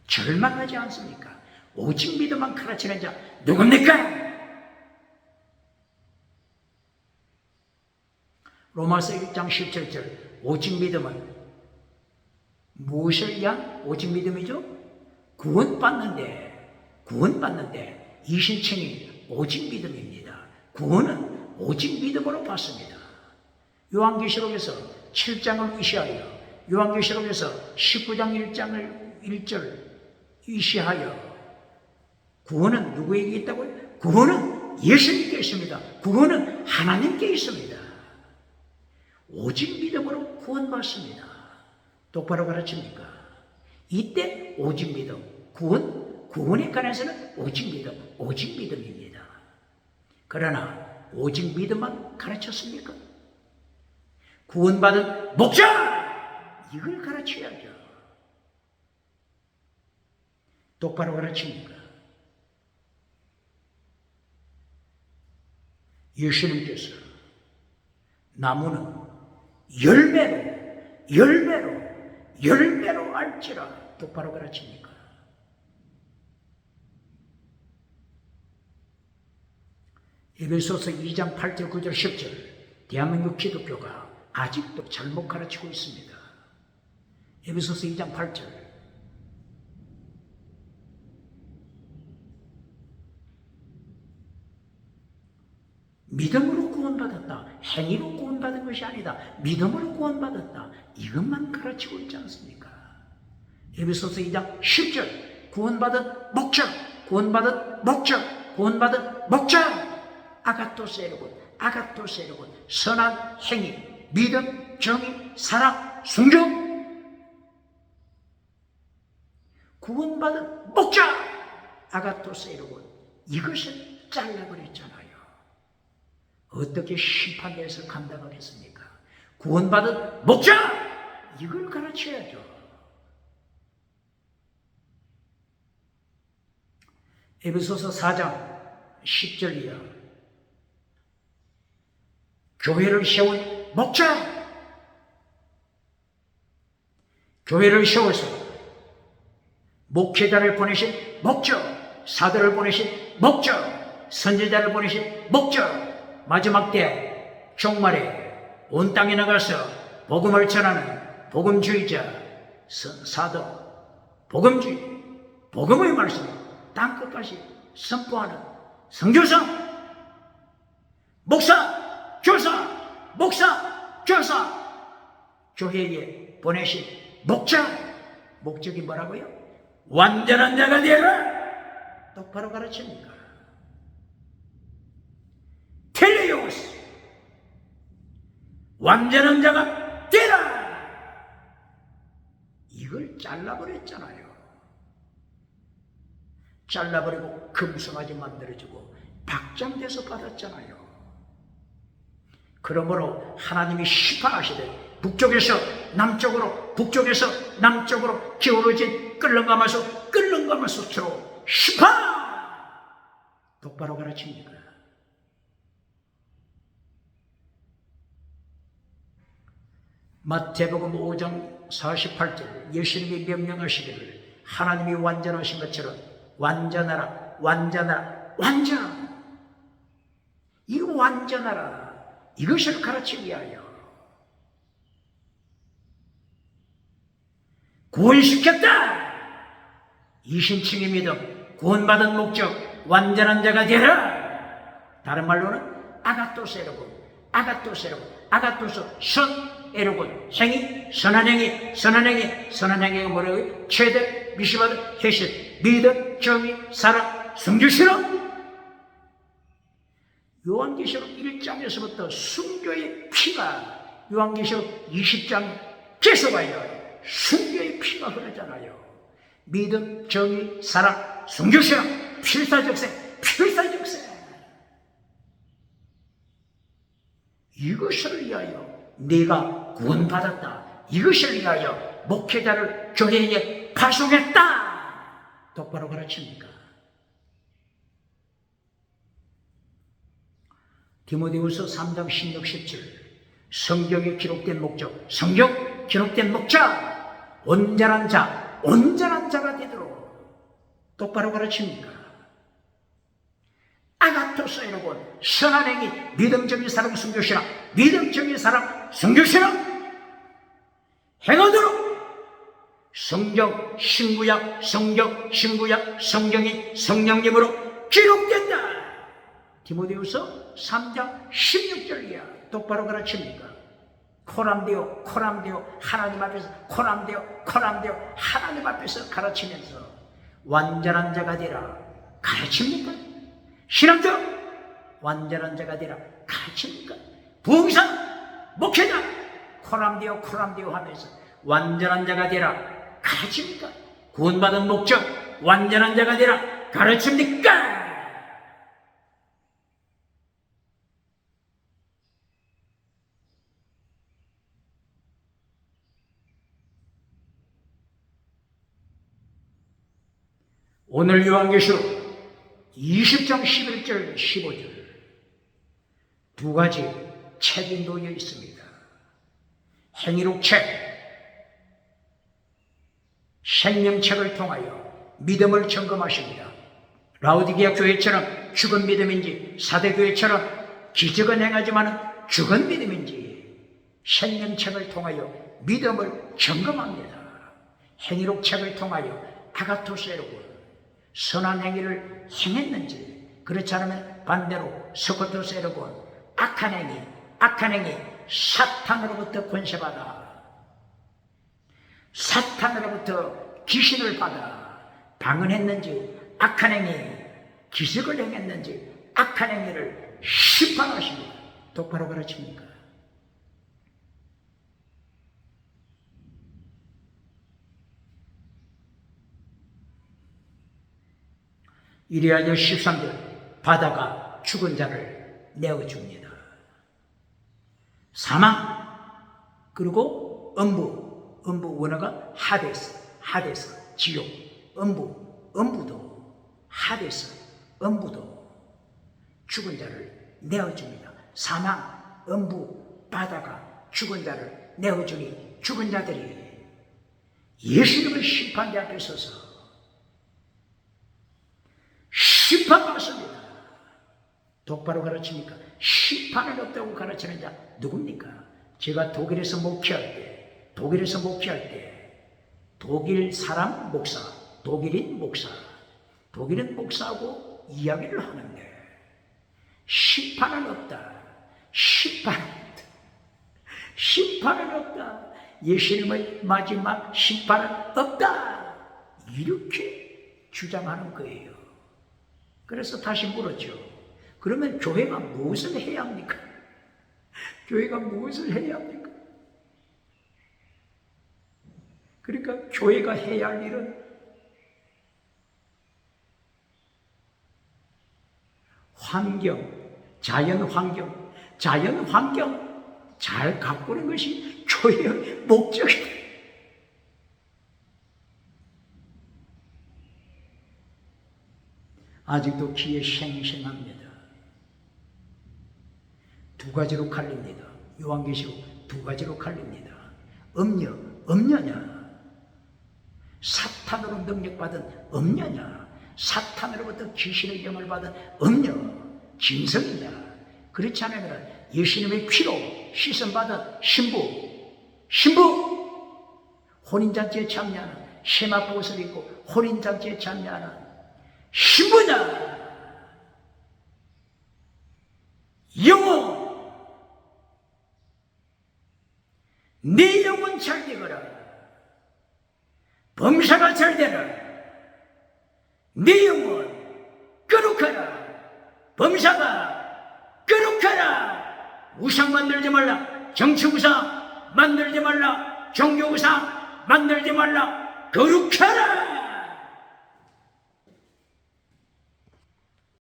절망하지 않습니까? 오직 믿음만 가르치는 자 누굽니까? 로마서 1장 17절 오직 믿음은 무엇을 위한 오직 믿음이죠? 구원받는데 이 신칭이 오직 믿음입니다. 구원은 오직 믿음으로 받습니다. 요한계시록에서 7장을 의시하여 요한계시록에서 19장 1절 의시하여 구원은 누구에게 있다고요? 구원은 예수님께 있습니다. 구원은 하나님께 있습니다. 오직 믿음으로 구원받습니다. 똑바로 가르칩니까? 이때 오직 믿음, 구원에 관해서는 오직 믿음입니다. 그러나 오직 믿음만 가르쳤습니까? 구원받은 목자! 이걸 가르쳐야죠. 똑바로 가르칩니까? 예수님께서 나무는 열매로 알지라 똑바로 가르칩니까? 에베소서 2장 8절 9절 10절 대한민국 기독교가 아직도 잘못 가르치고 있습니다. 에베소서 2장 8절 믿음으로 구원받았다. 행위로 구원받은 것이 아니다. 믿음으로 구원받았다. 이것만 가르치고 있지 않습니까? 에베소서 2장 10절 구원받은 목적 아가토세르군 선한 행위, 믿음, 정의, 사랑, 순종 구원받은 목적 아가토세르군 이것을 잘라버렸잖아요. 어떻게 심판대에서 감당하겠습니까? 구원받은 목적! 이걸 가르쳐야죠. 에베소서 4장 10절 이하 교회를 세운 목적! 교회를 세워서 목회자를 보내신 목적, 사도를 보내신 목적, 선지자를 보내신 목적 마지막 때 종말에 온 땅에 나가서 복음을 전하는 복음주의자, 사도, 복음의 말씀 땅끝까지 선포하는 선교사, 목사, 교사 교회에 보내신 목적이 뭐라고요? 완전한 자가 되라. 똑바로 가르칩니까? 텔레오스 완전한 자가 되라. 이걸 잘라버렸잖아요. 잘라버리고 금송아지 만들어주고 박장돼서 받았잖아요. 그러므로 하나님이 심판하시되 북쪽에서 남쪽으로 기울어진 끓는가마솥 솥으로 심판! 똑바로 가르칩니까? 마태복음 5장 48절 예수님이 명령하시기를 하나님이 완전하신 것처럼 완전하라. 이 완전하라. 이것을 가르치기 위하여 구원시켰다. 이신칭의 믿음, 구원받은 목적, 완전한 자가 되라. 다른 말로는 아가토세로군, 아가토소 선에로군, 행위, 선한 행위가 뭐라고요? 최대, 미시바드, 회신, 믿음, 정의, 사랑, 성주신앙. 요한계시록 1장에서부터 순교의 피가 요한계시록 20장 계속하여 순교의 피가 흐르잖아요. 믿음, 정의, 사랑, 성주신앙, 필사적생. 이것을 위하여 네가 구원받았다. 이것을 위하여 목회자를 교회에 파송했다. 똑바로 가르칩니까? 디모데후서 3장 16, 17 성경에 기록된 목적, 성경 기록된 목자 온전한 자, 온전한 자가 되도록 똑바로 가르칩니까? 아가토스 여러분, 선한 행위, 믿음적인 사람 순교시라, 믿음적인 사람 순교시라 행하도록 성경, 신구약, 성경, 신구약, 성경이 성령님으로 기록된다. 디모데후서 3장 16절이야. 똑바로 가르칩니까? 코람데오, 코람데오, 하나님 앞에서 코람데오, 코람데오, 하나님 앞에서 가르치면서 완전한 자가 되라 가르칩니까? 신앙적 완전한 자가 되라 가르칩니까? 부흥사, 목회자 코람데오, 코람데오 하면서 완전한 자가 되라 가르칩니까? 구원받은 목적 완전한 자가 되라 가르칩니까? 오늘 요한계시록 20장 11절 15절 두 가지 책이 놓여 있습니다. 행위록 책, 생명책을 통하여 믿음을 점검하십니다. 라오디게아 교회처럼 죽은 믿음인지 사대교회처럼 기적은 행하지만 죽은 믿음인지 생명책을 통하여 믿음을 점검합니다. 행위록 책을 통하여 아가토스 여러분 선한 행위를 행했는지 그렇지 않으면 반대로 스코토스 여러분 악한 행위 사탄으로부터 권세받아 사탄으로부터 귀신을 받아 방언했는지 악한 행위 기적을 행했는지 악한 행위를 심판하십니다. 똑바로 가르칩니까? 이리하여 13절 바다가 죽은 자를 내어줍니다. 사망 그리고 음부 원어가 하데스 지옥 음부도 하데스 음부도 죽은 자를 내어줍니다. 사망 음부 바다가 죽은 자를 내어주니 죽은 자들이 예수님의 심판대 앞에 서서 심판받습니다. 똑바로 가르칩니까? 심판은 없다고 가르치는 자 누굽니까? 제가 독일에서 목회할 때 독일 사람 목사, 독일인 목사하고 이야기를 하는데 심판은 없다. 심판은 없다. 예수님의 마지막 심판은 없다. 이렇게 주장하는 거예요. 그래서 다시 물었죠. 그러면 교회가 무엇을 해야 합니까? 교회가 무엇을 해야 합니까? 그러니까 교회가 해야 할 일은 자연 환경 잘 가꾸는 것이 교회의 목적이다. 아직도 귀에 생생합니다. 두 가지로 갈립니다. 요한계시록 두 가지로 갈립니다. 음녀냐? 사탄으로 능력받은 음녀냐? 사탄으로부터 귀신의 영을 받은 음녀, 짐승이냐? 그렇지 않으면 예수님의 피로 씻음받은 신부, 혼인잔치에 참여하는 세마포옷을 입고 혼인잔치에 참여하는 신부냐? 영혼, 네 영혼 잘 되거라. 범사가 잘 되라. 네 영혼 거룩하라. 범사가 거룩하라. 우상 만들지 말라. 정치 우상 만들지 말라. 종교 우상 만들지 말라. 거룩하라.